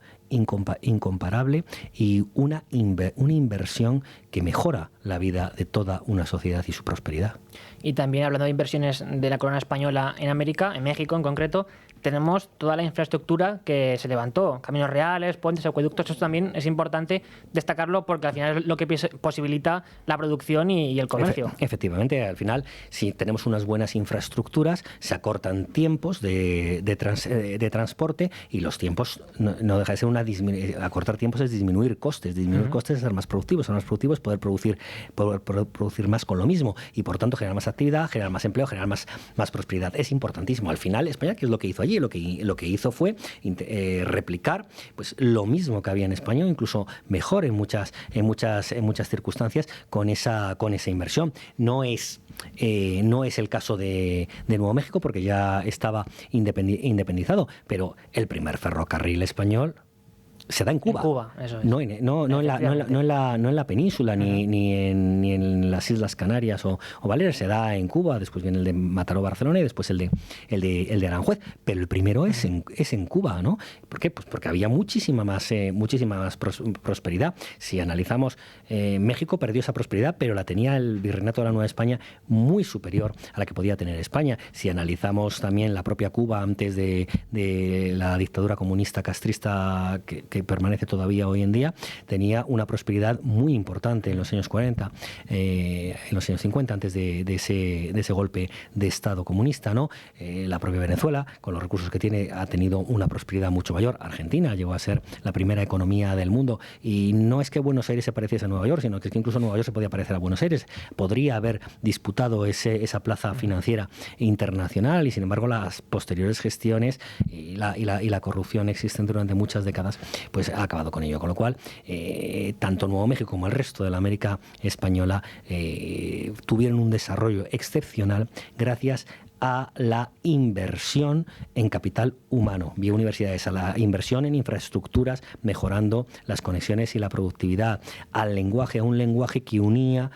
incomparable y una inversión que mejora la vida de toda una sociedad y su prosperidad. Y también, hablando de inversiones de la corona española en América, en México en concreto, tenemos toda la infraestructura que se levantó, caminos reales, puentes, acueductos. Esto también es importante destacarlo, porque al final es lo que posibilita la producción y el comercio. Efectivamente, al final, si tenemos unas buenas infraestructuras, se acortan tiempos de transporte, y los tiempos no deja de ser acortar tiempos es disminuir costes. Disminuir costes es ser más productivos. Ser más productivos es poder producir más con lo mismo, y por tanto generar más actividad, generar más empleo, generar más prosperidad. Es importantísimo. Al final, España, ¿qué es lo que hizo allí? Lo que hizo fue replicar pues lo mismo que había en España, incluso mejor en muchas circunstancias, con esa inversión. No es el caso de Nuevo México, porque ya estaba independizado, pero el primer ferrocarril español se da en Cuba. En Cuba, eso es. No en la península, ni en las Islas Canarias o Baleares. Se da en Cuba, después viene el de Mataró, Barcelona, y después el de Aranjuez. Pero el primero es en Cuba, ¿no? ¿Por qué? Pues porque había muchísima más prosperidad. Si analizamos, México perdió esa prosperidad, pero la tenía el Virreinato de la Nueva España muy superior a la que podía tener España. Si analizamos también la propia Cuba antes de la dictadura comunista castrista que que permanece todavía hoy en día, tenía una prosperidad muy importante en los años 40, en los años 50, antes de ese golpe de Estado comunista, ¿no? La propia Venezuela, con los recursos que tiene, ha tenido una prosperidad mucho mayor. Argentina llegó a ser la primera economía del mundo, y no es que Buenos Aires se pareciese a Nueva York, sino que incluso Nueva York se podía parecer a Buenos Aires. Podría haber disputado esa plaza financiera internacional, y sin embargo las posteriores gestiones y la corrupción existente durante muchas décadas pues ha acabado con ello, con lo cual tanto Nuevo México como el resto de la América española tuvieron un desarrollo excepcional gracias a la inversión en capital humano, vía universidades, a la inversión en infraestructuras, mejorando las conexiones y la productividad, al lenguaje, a un lenguaje que une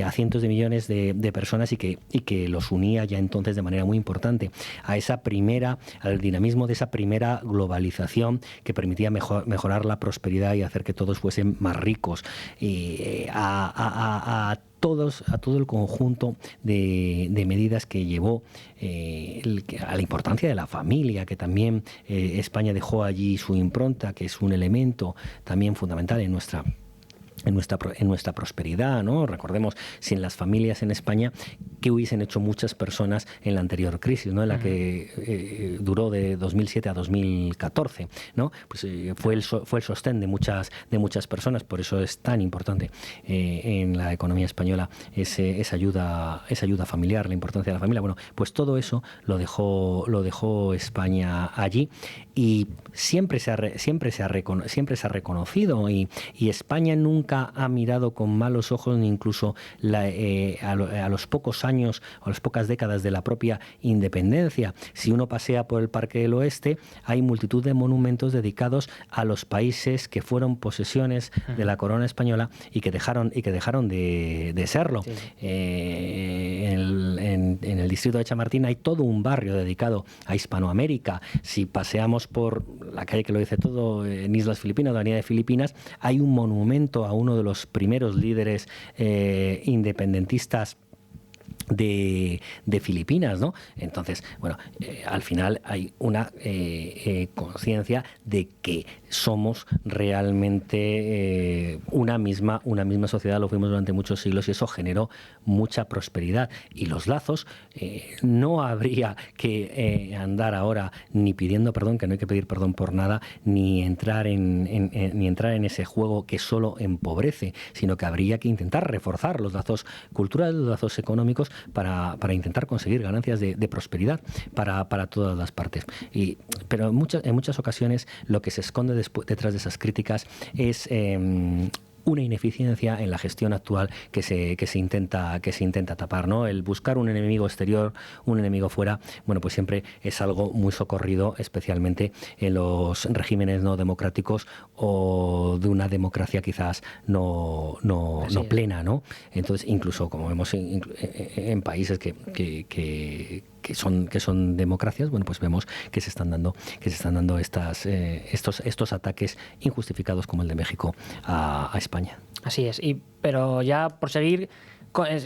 a cientos de millones de personas y que los unía ya entonces de manera muy importante, al dinamismo de esa primera globalización que permitía mejorar la prosperidad y hacer que todos fuesen más ricos, y a todo el conjunto de medidas que llevó a la importancia de la familia, que también España dejó allí su impronta, que es un elemento también fundamental en nuestra prosperidad, ¿no? Recordemos, sin las familias en España, ¿qué hubiesen hecho muchas personas en la anterior crisis, ¿no? En la que duró de 2007 a 2014, ¿no? Pues fue el sostén de muchas personas. Por eso es tan importante en la economía española esa ayuda familiar, la importancia de la familia. Bueno, pues todo eso lo dejó España allí, y siempre se ha reconocido, y España nunca ha mirado con malos ojos, ni incluso a los pocos años o a las pocas décadas de la propia independencia. Si uno pasea por el Parque del Oeste, hay multitud de monumentos dedicados a los países que fueron posesiones de la corona española y que dejaron de serlo. Sí. En el distrito de Chamartín hay todo un barrio dedicado a Hispanoamérica. Si paseamos por la calle que lo dice todo, en Islas Filipinas, la Avenida de Filipinas, hay un monumento a uno de los primeros líderes independentistas de Filipinas, ¿no? Entonces, bueno, al final hay una conciencia de que somos realmente una misma sociedad, lo fuimos durante muchos siglos, y eso generó mucha prosperidad. Y los lazos, no habría que andar ahora ni pidiendo perdón, que no hay que pedir perdón por nada, ni entrar en ese juego que solo empobrece, sino que habría que intentar reforzar los lazos culturales, los lazos económicos, para intentar conseguir ganancias de prosperidad para todas las partes. Pero en muchas ocasiones lo que se esconde detrás de esas críticas es una ineficiencia en la gestión actual que se intenta tapar, ¿no? El buscar un enemigo exterior, un enemigo fuera, bueno, pues siempre es algo muy socorrido, especialmente en los regímenes no democráticos o de una democracia quizás no plena, ¿no? Entonces, incluso como vemos en países que son democracias, bueno, pues vemos que se están dando estos ataques injustificados como el de México a España. Así es. Pero ya por seguir,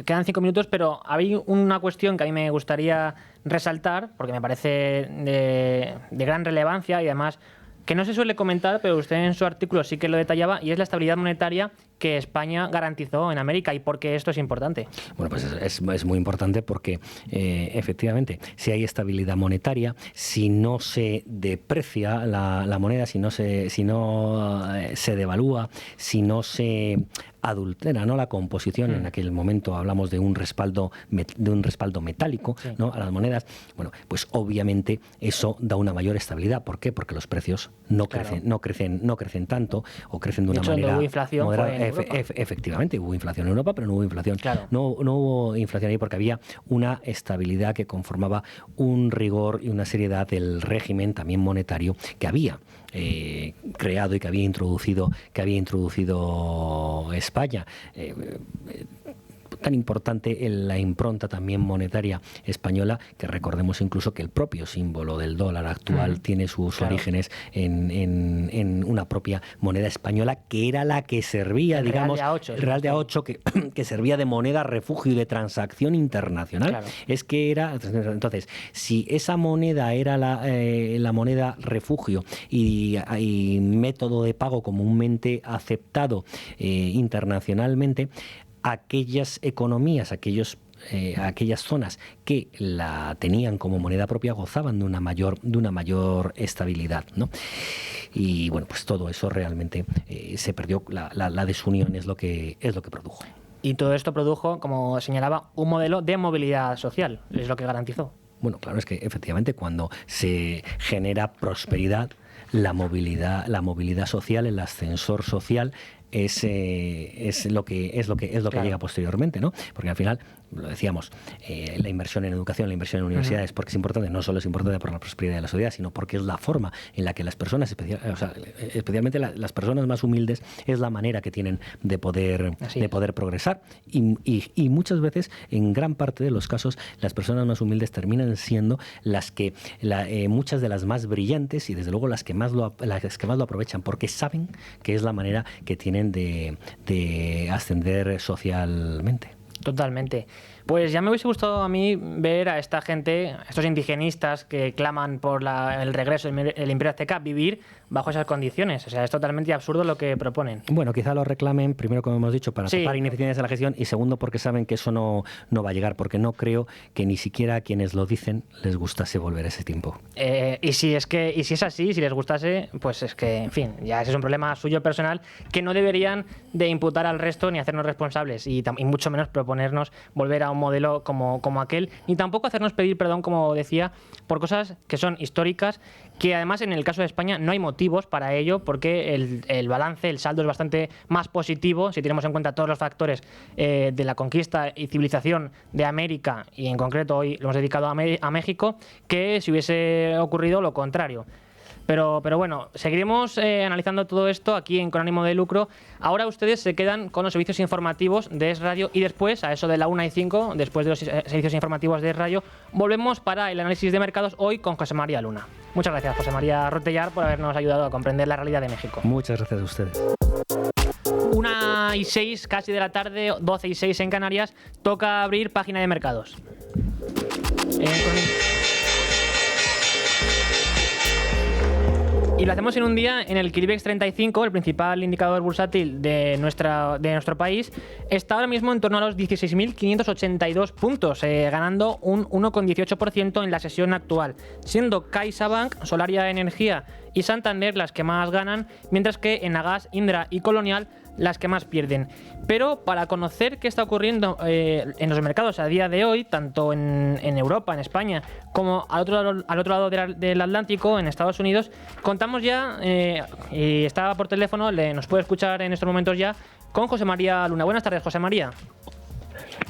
quedan 5 minutos, pero hay una cuestión que a mí me gustaría resaltar, porque me parece de gran relevancia y además que no se suele comentar, pero usted en su artículo sí que lo detallaba, y es la estabilidad monetaria que España garantizó en América. ¿Y por qué esto es importante? Bueno, pues es muy importante porque efectivamente, si hay estabilidad monetaria, si no se deprecia la moneda, si no se devalúa, si no se adultera, ¿no?, la composición. En aquel momento hablamos de un respaldo metálico, sí, ¿no?, a las monedas. Bueno, pues obviamente eso da una mayor estabilidad. ¿Por qué? Porque los precios no crecen tanto, o crecen de una manera moderada. Efectivamente, hubo inflación en Europa, pero no hubo inflación. Claro. No hubo inflación ahí porque había una estabilidad que conformaba un rigor y una seriedad del régimen también monetario que había creado y que había introducido España. tan importante en la impronta también monetaria española, que recordemos incluso que el propio símbolo del dólar actual tiene sus orígenes en una propia moneda española, que era la que servía, el digamos, el Real de A8 que servía de moneda refugio y de transacción internacional. Claro. Es que era, entonces, si esa moneda era la moneda refugio y método de pago comúnmente aceptado internacionalmente, aquellas economías, aquellas zonas que la tenían como moneda propia gozaban de una mayor estabilidad, ¿no? Y bueno, pues todo eso realmente se perdió. La desunión es lo que produjo. Y todo esto produjo, como señalaba, un modelo de movilidad social, es lo que garantizó. Bueno, claro, es que efectivamente cuando se genera prosperidad, la movilidad social, el ascensor social es lo que llega posteriormente, ¿no? Porque al final, lo decíamos, la inversión en educación, la inversión en universidades, porque es importante, no solo es importante por la prosperidad de la sociedad, sino porque es la forma en la que las personas, especialmente las personas más humildes, es la manera que tienen de poder progresar. Y muchas veces, en gran parte de los casos, las personas más humildes terminan siendo muchas de las más brillantes y desde luego las que más lo aprovechan, porque saben que es la manera que tienen de ascender socialmente. Totalmente. Pues ya me hubiese gustado a mí ver a esta gente, a estos indigenistas que claman por el regreso del Imperio Azteca, vivir bajo esas condiciones. O sea, es totalmente absurdo lo que proponen. Bueno, quizá lo reclamen, primero, como hemos dicho, para tapar ineficiencias de la gestión, y segundo, porque saben que eso no va a llegar, porque no creo que ni siquiera a quienes lo dicen les gustase volver a ese tiempo. Y si es así, si les gustase, pues es que, en fin, ya ese es un problema suyo personal que no deberían de imputar al resto ni hacernos responsables y mucho menos proponernos volver a un modelo como aquel, ni tampoco hacernos pedir perdón, como decía, por cosas que son históricas, que además en el caso de España no hay motivos para ello, porque el balance, el saldo es bastante más positivo si tenemos en cuenta todos los factores de la conquista y civilización de América, y en concreto hoy lo hemos dedicado a México, que si hubiese ocurrido lo contrario. Pero bueno, seguiremos analizando todo esto aquí en Con Ánimo de Lucro. Ahora ustedes se quedan con los servicios informativos de Es Radio y después, a eso de la 1:05, después de los servicios informativos de Es Radio, volvemos para el análisis de mercados hoy con José María Luna. Muchas gracias, José María Rotellar, por habernos ayudado a comprender la realidad de México. Muchas gracias a ustedes. 1:06 casi de la tarde, 12:06 en Canarias, toca abrir página de mercados. Y lo hacemos en un día en el que el IBEX 35, el principal indicador bursátil de nuestro país, está ahora mismo en torno a los 16.582 puntos, ganando un 1,18% en la sesión actual, siendo CaixaBank, Solaria Energía y Santander las que más ganan, mientras que Enagas, Indra y Colonial las que más pierden. Pero para conocer qué está ocurriendo en los mercados a día de hoy, tanto en Europa, en España, como al otro lado del Atlántico, en Estados Unidos, contamos ya, y está por teléfono, nos puede escuchar en estos momentos ya, con José María Luna. Buenas tardes, José María.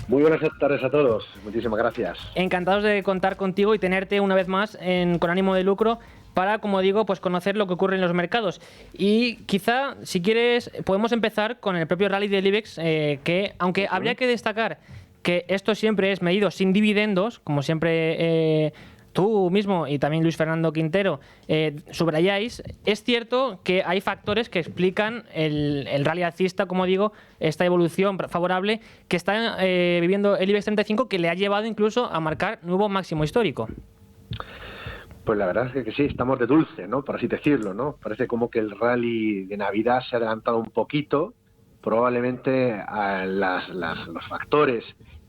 Muy buenas tardes a todos. Muchísimas gracias. Encantados de contar contigo y tenerte una vez más Con Ánimo de Lucro, para, como digo, pues conocer lo que ocurre en los mercados. Y quizá, si quieres, podemos empezar con el propio rally del IBEX, que, aunque habría que destacar que esto siempre es medido sin dividendos, como siempre tú mismo y también Luis Fernando Quintero subrayáis, es cierto que hay factores que explican el rally alcista, como digo, esta evolución favorable que está viviendo el IBEX 35, que le ha llevado incluso a marcar nuevo máximo histórico. Pues la verdad es que sí, estamos de dulce, ¿no? Por así decirlo, ¿no? Parece como que el rally de Navidad se ha adelantado un poquito, probablemente a los factores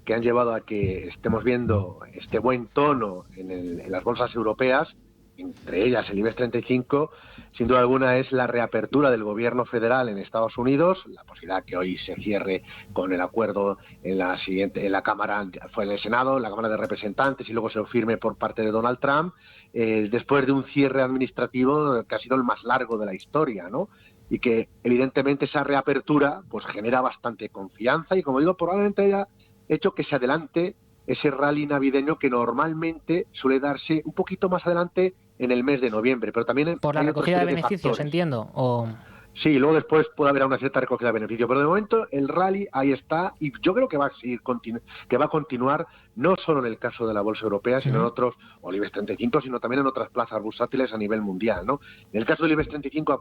que han llevado a que estemos viendo este buen tono en las bolsas europeas, entre ellas el IBEX 35, sin duda alguna es la reapertura del gobierno federal en Estados Unidos, la posibilidad que hoy se cierre con el acuerdo en la Cámara, fue en el Senado, en la Cámara de Representantes, y luego se lo firme por parte de Donald Trump, después de un cierre administrativo que ha sido el más largo de la historia, ¿no? Y que evidentemente esa reapertura pues genera bastante confianza y, como digo, probablemente haya hecho que se adelante ese rally navideño que normalmente suele darse un poquito más adelante en el mes de noviembre, pero también por la recogida de beneficios, entiendo. Sí, luego después puede haber una cierta recogida de beneficio, pero de momento el rally ahí está y yo creo que va a seguir que va a continuar no solo en el caso de la bolsa europea, sino en otros, o el IBEX 35, sino también en otras plazas bursátiles a nivel mundial, ¿no? En el caso del IBEX 35,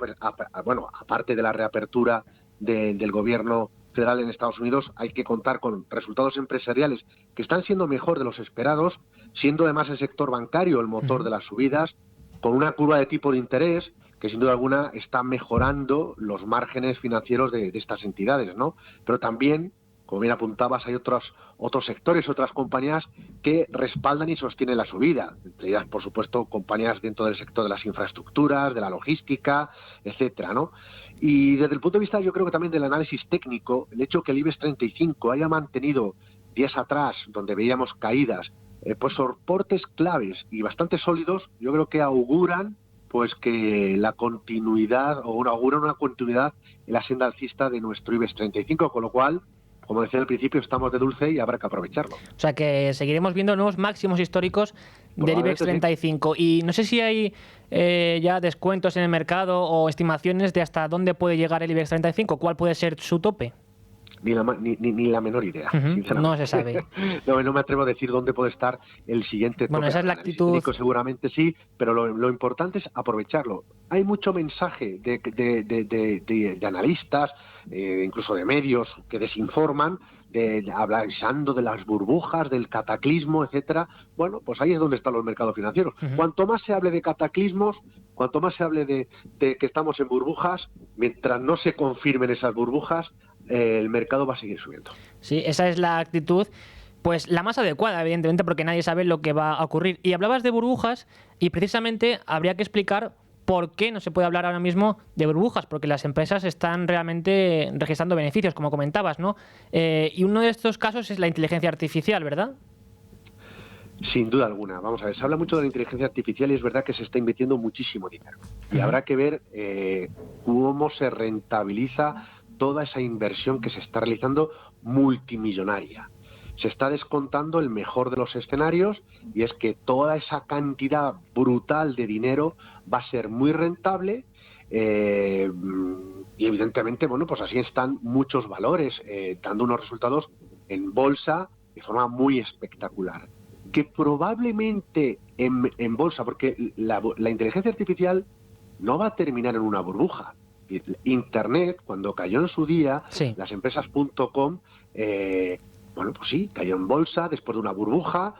bueno, aparte de la reapertura del gobierno federal en Estados Unidos, hay que contar con resultados empresariales que están siendo mejor de los esperados, siendo además el sector bancario el motor de las subidas, con una curva de tipo de interés que sin duda alguna está mejorando los márgenes financieros de estas entidades, ¿no? Pero también, como bien apuntabas, hay otros sectores, otras compañías que respaldan y sostienen la subida. Entre ellas, por supuesto, compañías dentro del sector de las infraestructuras, de la logística, etcétera, ¿no? Y desde el punto de vista, yo creo que también del análisis técnico, el hecho que el IBEX 35 haya mantenido días atrás, donde veíamos caídas, pues soportes claves y bastante sólidos, yo creo que auguran pues que la continuidad, o auguran una continuidad en la senda alcista de nuestro IBEX 35, con lo cual, como decía al principio, estamos de dulce y habrá que aprovecharlo. O sea que seguiremos viendo nuevos máximos históricos del IBEX 35. Sí. Y no sé si hay ya descuentos en el mercado o estimaciones de hasta dónde puede llegar el IBEX 35, cuál puede ser su tope. Ni la menor idea, sinceramente. No se sabe. No me atrevo a decir dónde puede estar el siguiente tope. Bueno, esa es la actitud. Seguramente sí, pero lo importante es aprovecharlo. Hay mucho mensaje de analistas, incluso de medios, que desinforman, hablando de las burbujas, del cataclismo, etcétera. Bueno, pues ahí es donde están los mercados financieros. Cuanto más se hable de cataclismos, cuanto más se hable de que estamos en burbujas, mientras no se confirmen esas burbujas, el mercado va a seguir subiendo. Sí, esa es la actitud, pues la más adecuada, evidentemente, porque nadie sabe lo que va a ocurrir. Y hablabas de burbujas y precisamente habría que explicar por qué no se puede hablar ahora mismo de burbujas, porque las empresas están realmente registrando beneficios, como comentabas, ¿no? Y uno de estos casos es la inteligencia artificial, ¿verdad? Sin duda alguna. Vamos a ver, se habla mucho de la inteligencia artificial y es verdad que se está invirtiendo muchísimo dinero. Y habrá que ver cómo se rentabiliza toda esa inversión que se está realizando multimillonaria. Se está descontando el mejor de los escenarios y es que toda esa cantidad brutal de dinero va a ser muy rentable y evidentemente, bueno, pues así están muchos valores dando unos resultados en bolsa de forma muy espectacular. Que probablemente en bolsa, porque la inteligencia artificial no va a terminar en una burbuja. Internet, cuando cayó en su día, sí, las empresas .com, bueno, pues sí, cayó en bolsa después de una burbuja.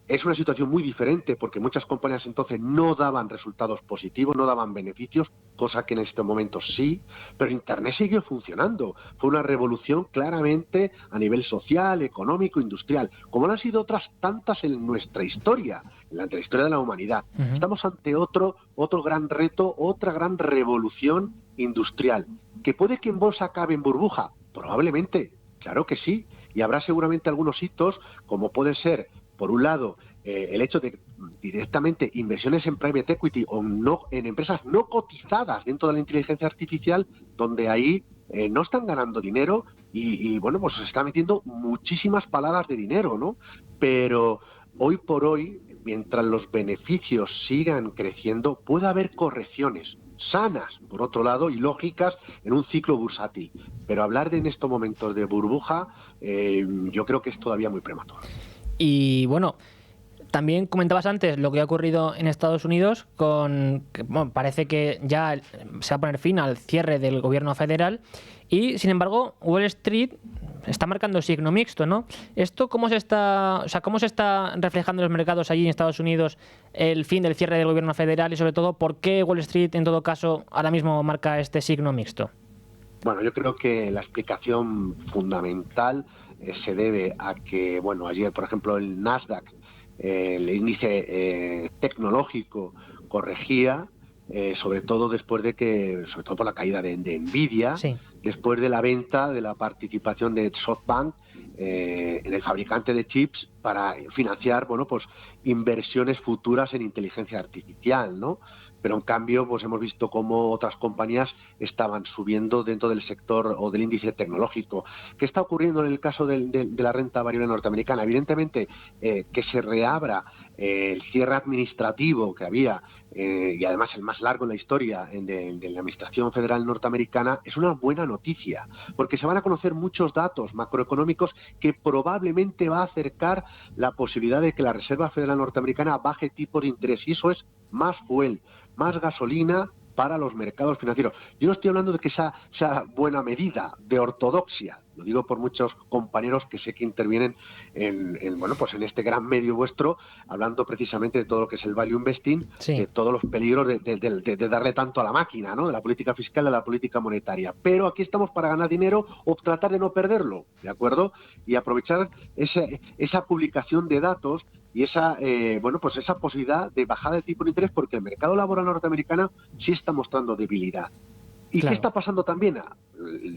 Es una situación muy diferente porque muchas compañías entonces no daban resultados positivos, no daban beneficios, cosa que en este momento sí, pero Internet siguió funcionando. Fue una revolución claramente a nivel social, económico, industrial, como lo han sido otras tantas en nuestra historia, en la historia de la humanidad. Estamos ante otro gran reto, otra gran revolución industrial. ¿Que puede que en bolsa acabe en burbuja? Probablemente, claro que sí, y habrá seguramente algunos hitos, como puede ser, por un lado, el hecho de directamente inversiones en private equity o no en empresas no cotizadas dentro de la inteligencia artificial, donde ahí no están ganando dinero y bueno, pues se está metiendo muchísimas paladas de dinero, ¿no? Pero hoy por hoy, mientras los beneficios sigan creciendo, puede haber correcciones sanas, por otro lado, y lógicas en un ciclo bursátil. Pero hablar en estos momentos de burbuja, yo creo que es todavía muy prematuro. Y bueno, también comentabas antes lo que ha ocurrido en Estados Unidos parece que ya se va a poner fin al cierre del gobierno federal y, sin embargo, Wall Street está marcando signo mixto, ¿no? ¿Esto cómo se está reflejando en los mercados allí en Estados Unidos el fin del cierre del gobierno federal y, sobre todo, por qué Wall Street, en todo caso, ahora mismo marca este signo mixto? Bueno, yo creo que la explicación fundamental se debe a que, bueno, ayer, por ejemplo, el Nasdaq, el índice tecnológico, corregía, sobre todo sobre todo por la caída de Nvidia, sí, después de la venta de la participación de SoftBank en el fabricante de chips para financiar, bueno, pues inversiones futuras en inteligencia artificial, ¿no? Pero en cambio, pues hemos visto cómo otras compañías estaban subiendo dentro del sector o del índice tecnológico. ¿Qué está ocurriendo en el caso de la renta variable norteamericana? Evidentemente, que se reabra el cierre administrativo que había, y además el más largo en la historia de la Administración Federal norteamericana, es una buena noticia, porque se van a conocer muchos datos macroeconómicos que probablemente va a acercar la posibilidad de que la Reserva Federal norteamericana baje tipos de interés, y eso es más fuel, más gasolina para los mercados financieros. Yo no estoy hablando de que esa buena medida de ortodoxia, lo digo por muchos compañeros que sé que intervienen en este gran medio vuestro, hablando precisamente de todo lo que es el value investing, Sí. de todos los peligros de darle tanto a la máquina, ¿no? De la política fiscal, de la política monetaria. Pero aquí estamos para ganar dinero o tratar de no perderlo, ¿de acuerdo? Y aprovechar esa publicación de datos y esa posibilidad de bajada de tipo de interés, porque el mercado laboral norteamericano sí está mostrando debilidad. ¿Y Claro. qué está pasando también?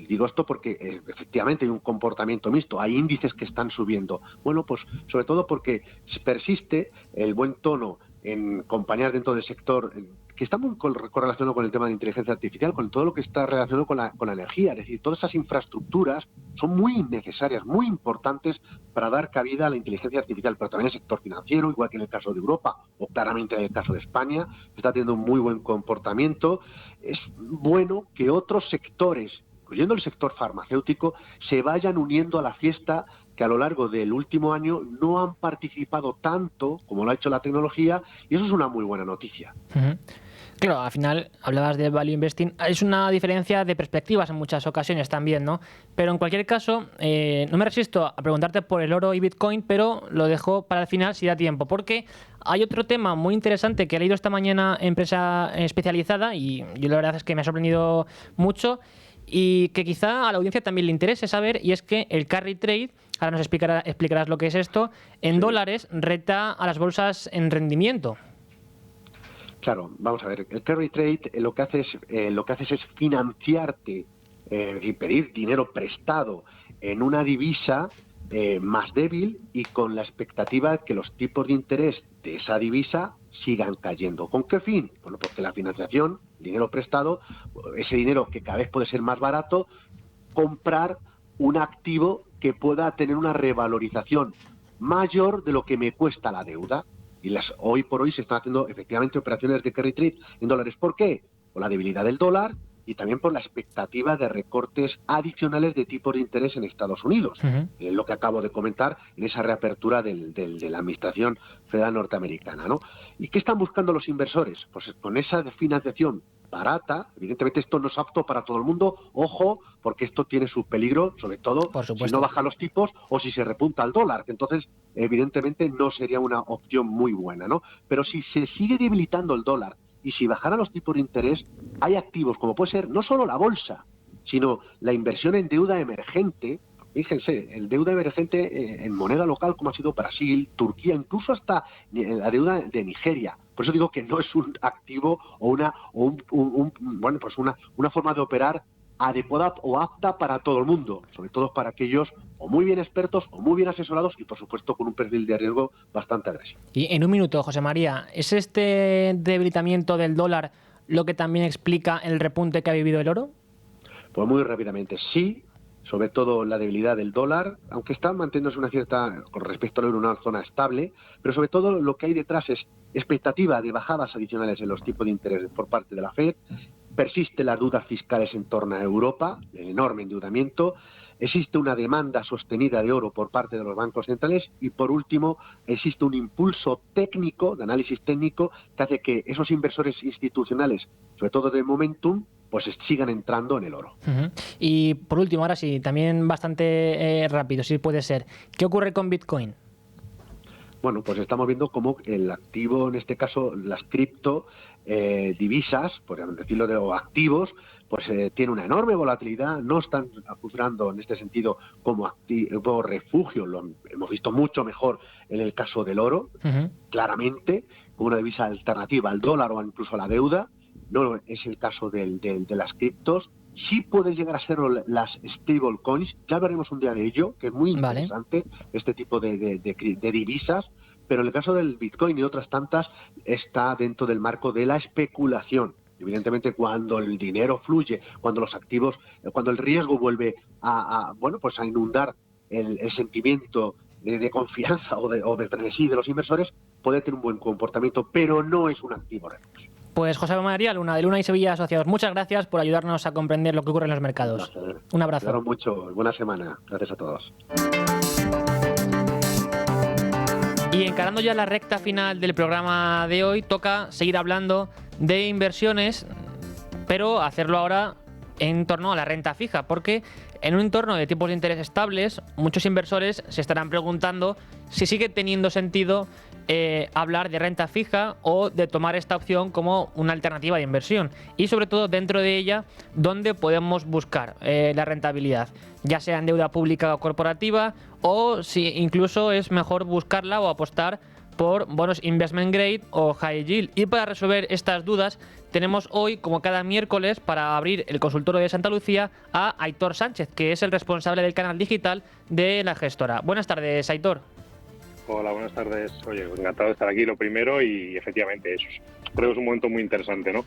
Digo esto porque efectivamente hay un comportamiento mixto, hay índices que están subiendo. Bueno, pues sobre todo porque persiste el buen tono en compañías dentro del sector que está muy correlacionado con el tema de inteligencia artificial, con todo lo que está relacionado con la energía. Es decir, todas esas infraestructuras son muy necesarias, muy importantes para dar cabida a la inteligencia artificial, pero también el sector financiero, igual que en el caso de Europa o claramente en el caso de España, está teniendo un muy buen comportamiento. Es bueno que otros sectores, incluyendo el sector farmacéutico, se vayan uniendo a la fiesta, que a lo largo del último año no han participado tanto como lo ha hecho la tecnología, y eso es una muy buena noticia. Ujú. Claro, al final hablabas de value investing. Es una diferencia de perspectivas en muchas ocasiones también, ¿no? Pero en cualquier caso, no me resisto a preguntarte por el oro y Bitcoin, pero lo dejo para el final si da tiempo, porque hay otro tema muy interesante que he leído esta mañana en prensa especializada y yo la verdad es que me ha sorprendido mucho y que quizá a la audiencia también le interese saber, y es que el carry trade, ahora nos explicarás lo que es esto, en dólares reta a las bolsas en rendimiento. Claro, vamos a ver, el carry trade lo que haces es financiarte y pedir dinero prestado en una divisa más débil y con la expectativa de que los tipos de interés de esa divisa sigan cayendo. ¿Con qué fin? Bueno, porque la financiación, dinero prestado, ese dinero que cada vez puede ser más barato, comprar un activo que pueda tener una revalorización mayor de lo que me cuesta la deuda. Y hoy por hoy se están haciendo efectivamente operaciones de carry trade en dólares. ¿Por qué? Por la debilidad del dólar y también por la expectativa de recortes adicionales de tipos de interés en Estados Unidos. Uh-huh. Lo que acabo de comentar en esa reapertura de la Administración Federal norteamericana, ¿no? ¿Y qué están buscando los inversores? Pues con esa financiación barata, evidentemente esto no es apto para todo el mundo, ojo, porque esto tiene su peligro, sobre todo si no bajan los tipos o si se repunta el dólar, que entonces evidentemente no sería una opción muy buena, ¿no? Pero si se sigue debilitando el dólar y si bajaran los tipos de interés, hay activos como puede ser no solo la bolsa, sino la inversión en deuda emergente. Fíjense, el deuda emergente en moneda local como ha sido Brasil, Turquía, incluso hasta la deuda de Nigeria. Por eso digo que no es un activo o una forma de operar adecuada o apta para todo el mundo, sobre todo para aquellos o muy bien expertos o muy bien asesorados y por supuesto con un perfil de riesgo bastante agresivo. Y en un minuto, José María, ¿es este debilitamiento del dólar lo que también explica el repunte que ha vivido el oro? Pues muy rápidamente, sí. Sobre todo la debilidad del dólar, aunque está manteniéndose una cierta, con respecto al euro, una zona estable, pero sobre todo lo que hay detrás es expectativa de bajadas adicionales en los tipos de interés por parte de la FED, persisten las dudas fiscales en torno a Europa, el enorme endeudamiento, existe una demanda sostenida de oro por parte de los bancos centrales y, por último, existe un impulso técnico, de análisis técnico, que hace que esos inversores institucionales, sobre todo de momentum, pues sigan entrando en el oro. Uh-huh. Y por último, ahora sí, también bastante rápido, si puede ser. ¿Qué ocurre con Bitcoin? Bueno, pues estamos viendo cómo el activo, en este caso las cripto divisas, por decirlo o activos, pues tiene una enorme volatilidad, no están funcionando en este sentido como refugio, lo hemos visto mucho mejor en el caso del oro, uh-huh. Claramente, como una divisa alternativa al dólar o incluso a la deuda. No es el caso de las criptos, Sí puede llegar a ser las stablecoins, ya veremos un día de ello, que es muy interesante este tipo de divisas, pero en el caso del Bitcoin y otras tantas está dentro del marco de la especulación. Evidentemente, cuando el dinero fluye, cuando los activos, cuando el riesgo vuelve a inundar el sentimiento de confianza o de frenesí de los inversores, puede tener un buen comportamiento, pero no es un activo real. Pues José María Luna, de Luna y Sevilla Asociados, muchas gracias por ayudarnos a comprender lo que ocurre en los mercados. Un abrazo. Claro, mucho. Buena semana. Gracias a todos. Y encarando ya la recta final del programa de hoy, toca seguir hablando de inversiones, pero hacerlo ahora en torno a la renta fija, porque en un entorno de tipos de interés estables, muchos inversores se estarán preguntando si sigue teniendo sentido hablar de renta fija o de tomar esta opción como una alternativa de inversión, y sobre todo dentro de ella dónde podemos buscar la rentabilidad, ya sea en deuda pública o corporativa, o si incluso es mejor buscarla o apostar por bonos investment grade o high yield. Y para resolver estas dudas tenemos hoy, como cada miércoles, para abrir el consultorio de Santa Lucía, a Aitor Sánchez, que es el responsable del canal digital de la gestora. Buenas tardes, Aitor. Hola, buenas tardes. Oye, encantado de estar aquí, lo primero, y efectivamente creo que es un momento muy interesante, ¿no?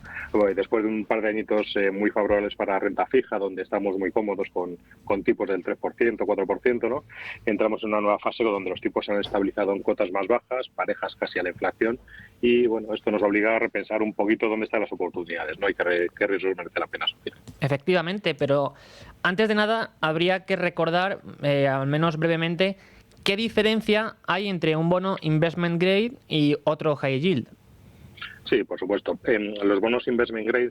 Después de un par de añitos muy favorables para renta fija, donde estamos muy cómodos con tipos del 3%, 4%, ¿no? Entramos en una nueva fase donde los tipos se han estabilizado en cotas más bajas, parejas casi a la inflación, y bueno, esto nos obliga a repensar un poquito dónde están las oportunidades, ¿no? Y qué riesgos merece la pena asumir. Efectivamente, pero antes de nada habría que recordar, al menos brevemente, ¿qué diferencia hay entre un bono investment grade y otro high yield? Sí, por supuesto. Los bonos investment grade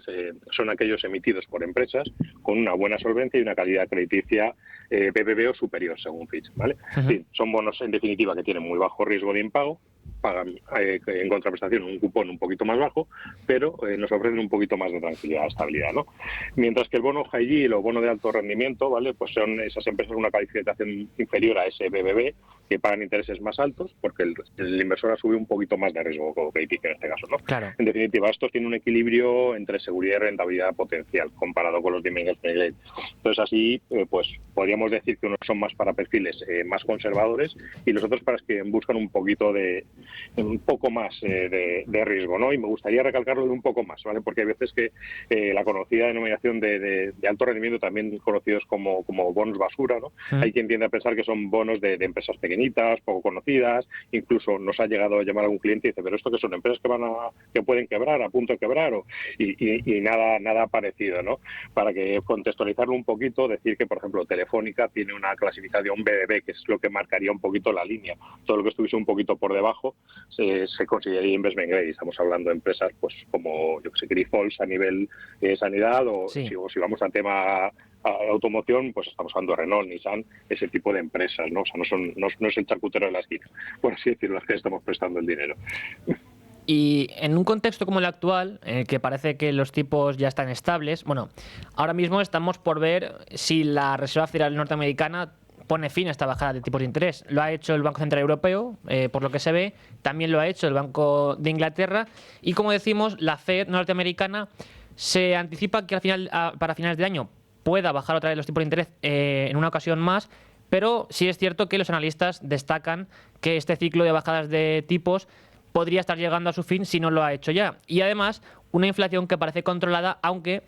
son aquellos emitidos por empresas con una buena solvencia y una calidad crediticia BBB o superior, según Fitch, ¿vale? Sí, son bonos, en definitiva, que tienen muy bajo riesgo de impago, pagan en contraprestación un cupón un poquito más bajo, pero nos ofrecen un poquito más de tranquilidad, estabilidad, ¿no? Mientras que el bono high yield o bono de alto rendimiento, ¿vale? Pues son esas empresas con una calificación inferior a ese BBB, que pagan intereses más altos, porque el inversor asume un poquito más de riesgo crediticio en este caso, ¿no? Claro. En definitiva, estos tienen un equilibrio entre seguridad y rentabilidad potencial comparado con los de investment grade. Entonces, así, pues podríamos decir que unos son más para perfiles más conservadores y los otros para los que buscan un poco más de riesgo, ¿no? Y me gustaría recalcarlo de un poco más, ¿vale? Porque hay veces que la conocida denominación de alto rendimiento, también conocidos como bonos basura, ¿no? Hay quien tiende a pensar que son bonos de empresas pequeñitas, poco conocidas, incluso nos ha llegado a llamar a un cliente y dice, pero esto que son empresas que pueden quebrar, a punto de quebrar, y nada parecido, ¿no? Para que contextualizarlo un poquito, decir que, por ejemplo, Telefónica tiene una clasificación BBB, que es lo que marcaría un poquito la línea. Todo lo que estuviese un poquito por debajo se consideraría investment grade. Estamos hablando de empresas pues como, yo que sé, Grifols a nivel sanidad, o si vamos al tema automoción, pues estamos hablando de Renault, Nissan, ese tipo de empresas, ¿no? O sea, no es el charcutero de la esquina, por así decirlo, las que estamos prestando el dinero. Y en un contexto como el actual, que parece que los tipos ya están estables, bueno, ahora mismo estamos por ver si la Reserva Federal norteamericana pone fin a esta bajada de tipos de interés. Lo ha hecho el Banco Central Europeo, por lo que se ve, también lo ha hecho el Banco de Inglaterra, y como decimos, la Fed norteamericana se anticipa que para finales de año pueda bajar otra vez los tipos de interés en una ocasión más, pero sí es cierto que los analistas destacan que este ciclo de bajadas de tipos podría estar llegando a su fin si no lo ha hecho ya. Y además, una inflación que parece controlada, aunque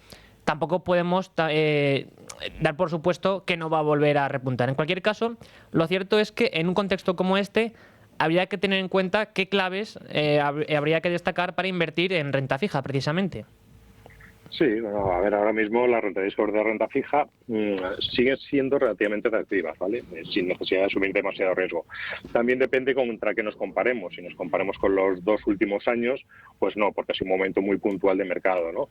tampoco podemos dar por supuesto que no va a volver a repuntar. En cualquier caso, lo cierto es que en un contexto como este, habría que tener en cuenta qué claves habría que destacar para invertir en renta fija, precisamente. Sí, bueno, a ver, ahora mismo las rentabilidades de renta fija siguen siendo relativamente atractivas, ¿vale? Sin necesidad de asumir demasiado riesgo. También depende contra qué nos comparemos. Si nos comparamos con los 2 últimos años, pues no, porque es un momento muy puntual de mercado, ¿no?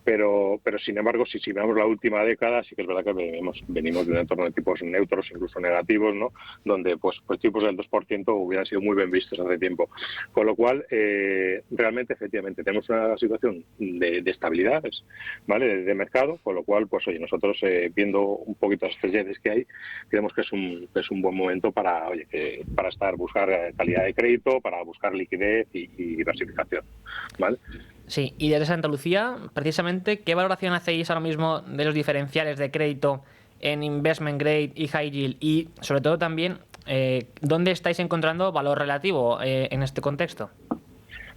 Pero sin embargo, si vemos la última década, sí que es verdad que venimos de un entorno de tipos neutros, incluso negativos, ¿no? Donde pues tipos del 2% hubieran sido muy bien vistos hace tiempo. Con lo cual, realmente, efectivamente, tenemos una situación de estabilidad, ¿vale? De mercado, con lo cual, pues oye, nosotros viendo un poquito las necesidades que hay, creemos que es un buen momento para buscar calidad de crédito, para buscar liquidez y diversificación, ¿vale? Sí, y desde Santa Lucía, precisamente, ¿qué valoración hacéis ahora mismo de los diferenciales de crédito en Investment Grade y High Yield? Y, sobre todo, también, ¿dónde estáis encontrando valor relativo en este contexto?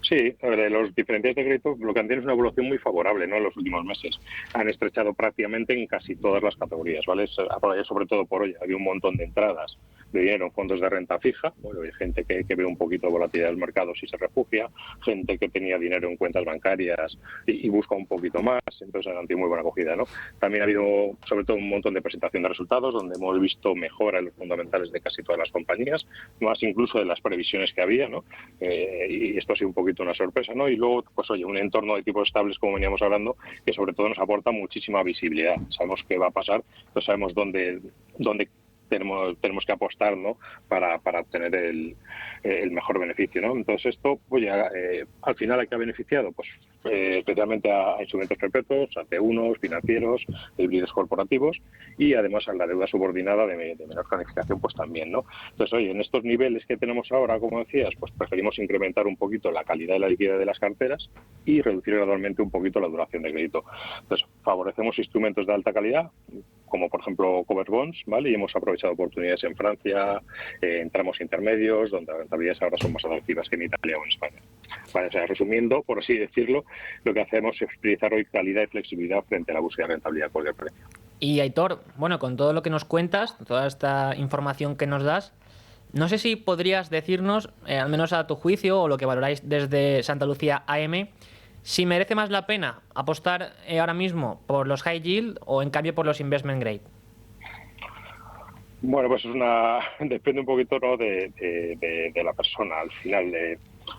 Sí, los diferenciales de crédito lo que han tenido es una evolución muy favorable, ¿no? En los últimos meses. Han estrechado prácticamente en casi todas las categorías, ¿vale? Sobre todo por hoy. Había un montón de entradas de dinero en fondos de renta fija. Bueno, hay gente que ve un poquito de volatilidad del mercado si se refugia, gente que tenía dinero en cuentas bancarias y busca un poquito más, entonces han tenido muy buena acogida, ¿no? También ha habido, sobre todo, un montón de presentación de resultados donde hemos visto mejora en los fundamentales de casi todas las compañías, más incluso de las previsiones que había, ¿no? Y esto ha sido un poquito una sorpresa, ¿no? Y luego, pues oye, un entorno de tipos estables, como veníamos hablando, que sobre todo nos aporta muchísima visibilidad. Sabemos qué va a pasar, entonces sabemos dónde tenemos que apostar, ¿no? para obtener el mejor beneficio, ¿no? Entonces esto, oye, al final ¿a qué ha beneficiado? Pues especialmente a instrumentos perpetuos, a T1, financieros, híbridos corporativos y además a la deuda subordinada de menor calificación, pues también, ¿no? Entonces, oye, en estos niveles que tenemos ahora, como decías, pues preferimos incrementar un poquito la calidad y la liquidez de las carteras y reducir gradualmente un poquito la duración de crédito. Entonces, favorecemos instrumentos de alta calidad, como por ejemplo cover bonds, ¿vale? Y hemos aprovechado oportunidades en Francia, en tramos intermedios, donde las rentabilidades ahora son más atractivas que en Italia o en España. Vale, o sea, resumiendo, por así decirlo, lo que hacemos es utilizar hoy calidad y flexibilidad frente a la búsqueda de rentabilidad por el precio. Y Aitor, bueno, con todo lo que nos cuentas, toda esta información que nos das, no sé si podrías decirnos, al menos a tu juicio, o lo que valoráis desde Santa Lucía AM, si merece más la pena apostar ahora mismo por los high yield o en cambio por los investment grade. Bueno, pues depende un poquito, ¿no? de la persona al final.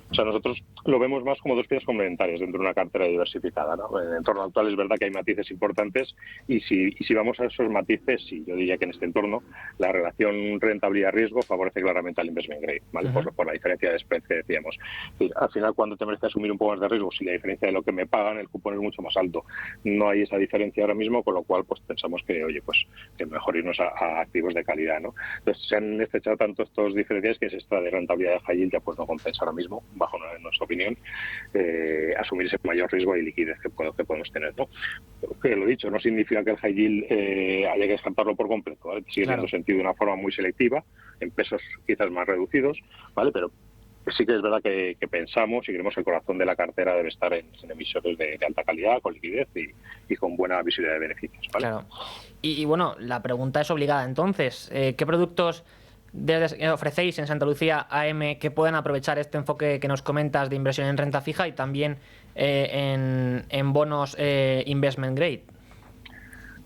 O sea, nosotros lo vemos más como dos piezas complementarias dentro de una cartera diversificada, ¿no? En el entorno actual es verdad que hay matices importantes y si vamos a esos matices, sí, yo diría que en este entorno la relación rentabilidad-riesgo favorece claramente al investment grade, ¿vale? Por la diferencia de spread que decíamos. Es decir, al final, cuando te merece asumir un poco más de riesgo, si la diferencia de lo que me pagan, el cupón es mucho más alto. No hay esa diferencia ahora mismo, con lo cual pues pensamos que, oye, pues que mejor irnos a activos de calidad, ¿no? Entonces se han estrechado tanto estos diferencias que ese extra de rentabilidad de high yield ya pues no compensa ahora mismo, bajo nuestra opinión, asumir ese mayor riesgo y liquidez que podemos tener, ¿no? Que lo dicho, no significa que el high yield haya que descartarlo por completo, ¿vale? Sigue teniendo sentido de una forma muy selectiva, en pesos quizás más reducidos, ¿vale? Pero sí que es verdad que pensamos y creemos que el corazón de la cartera debe estar en emisores de alta calidad, con liquidez y con buena visibilidad de beneficios, ¿vale? Claro. Y bueno, la pregunta es obligada entonces. ¿Qué productos ofrecéis en Santa Lucía AM que puedan aprovechar este enfoque que nos comentas de inversión en renta fija y también en bonos investment grade?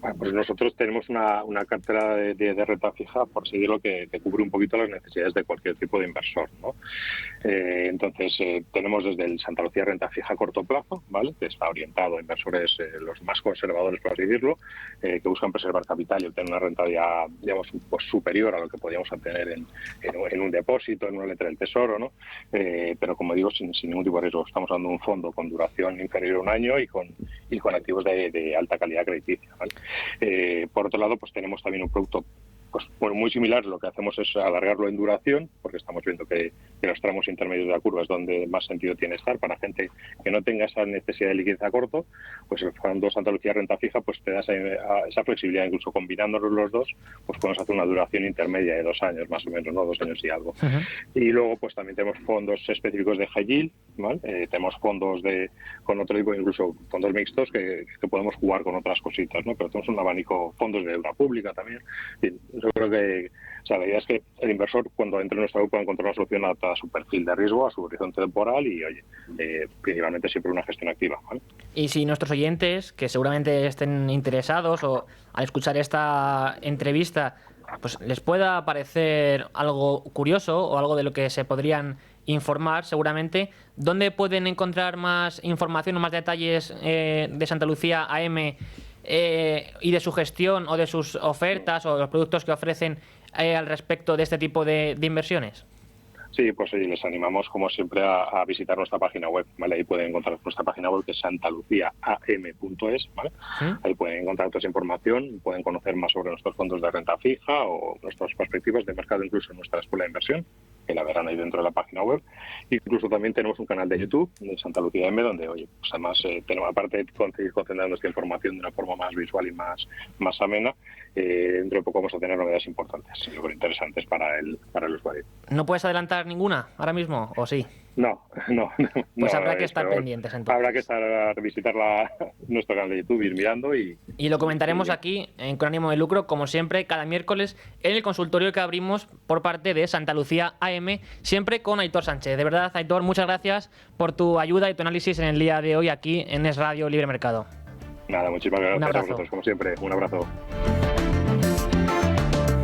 Bueno, pues nosotros tenemos una cartera de renta fija, por seguirlo, que cubre un poquito las necesidades de cualquier tipo de inversor, ¿no? Entonces, tenemos desde el Santa Lucía Renta Fija a corto plazo, ¿vale? Que está orientado a inversores los más conservadores, por así decirlo, que buscan preservar capital y obtener una rentabilidad, digamos, pues superior a lo que podríamos obtener en un depósito, en una letra del tesoro, ¿no? Pero como digo, sin ningún tipo de riesgo. Estamos dando un fondo con duración inferior a un año y con activos de alta calidad crediticia, ¿vale? Por otro lado, pues tenemos también un producto pues muy similar. Lo que hacemos es alargarlo en duración, porque estamos viendo que los tramos intermedios de la curva es donde más sentido tiene estar. Para gente que no tenga esa necesidad de liquidez a corto, pues el fondo Santa Lucía Renta Fija pues te da esa flexibilidad. Incluso combinándolos los dos, pues podemos hacer una duración intermedia de 2 años más o menos, ¿no? 2 años y algo. Y luego pues también tenemos fondos específicos de high yield, ¿vale? Tenemos fondos con otro tipo, incluso fondos mixtos que podemos jugar con otras cositas, ¿no? Pero tenemos un abanico, fondos de deuda pública también. Yo creo que la idea es que el inversor, cuando entre en nuestra web, pueda encontrar una solución adaptada a su perfil de riesgo, a su horizonte temporal y, oye, principalmente siempre una gestión activa, ¿vale? Y si nuestros oyentes, que seguramente estén interesados o al escuchar esta entrevista, pues les pueda parecer algo curioso o algo de lo que se podrían informar, seguramente, ¿dónde pueden encontrar más información o más detalles de Santa Lucía AM y de su gestión o de sus ofertas o los productos que ofrecen al respecto de este tipo de inversiones? Sí, pues les animamos, como siempre, a visitar nuestra página web, ¿vale? Ahí pueden encontrar nuestra página web, que es santaluciaam.es, ¿vale? Ahí pueden encontrar toda esa información, pueden conocer más sobre nuestros fondos de renta fija o nuestras perspectivas de mercado, incluso en nuestra escuela de inversión. que la verán ahí dentro de la página web. Incluso también tenemos un canal de YouTube de Santa Lucía M, donde, oye, pues además tenemos, aparte de conseguir concentrando esta información de una forma más visual y más amena, dentro de poco vamos a tener novedades importantes, yo creo, interesantes para el usuario. ¿No puedes adelantar ninguna ahora mismo, o sí? No. Pues habrá que estar pendientes, entonces. Habrá que visitar nuestro canal de YouTube, ir mirando y lo comentaremos aquí en Con Ánimo de Lucro, como siempre, cada miércoles en el consultorio que abrimos por parte de Santa Lucía AM, siempre con Aitor Sánchez. De verdad, Aitor, muchas gracias por tu ayuda y tu análisis en el día de hoy aquí en Es Radio Libre Mercado. Nada, muchísimas gracias a vosotros, como siempre. Un abrazo.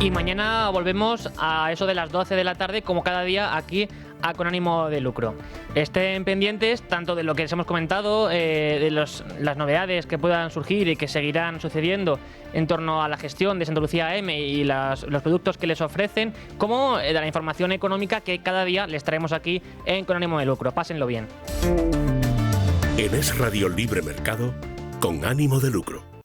Y mañana volvemos a eso de las 12 de la tarde, como cada día, aquí a Con Ánimo de Lucro. Estén pendientes tanto de lo que les hemos comentado, de las novedades que puedan surgir y que seguirán sucediendo en torno a la gestión de Santa Lucía AM y los productos que les ofrecen, como de la información económica que cada día les traemos aquí en Con Ánimo de Lucro. Pásenlo bien. En Es Radio Libre Mercado, Con Ánimo de Lucro.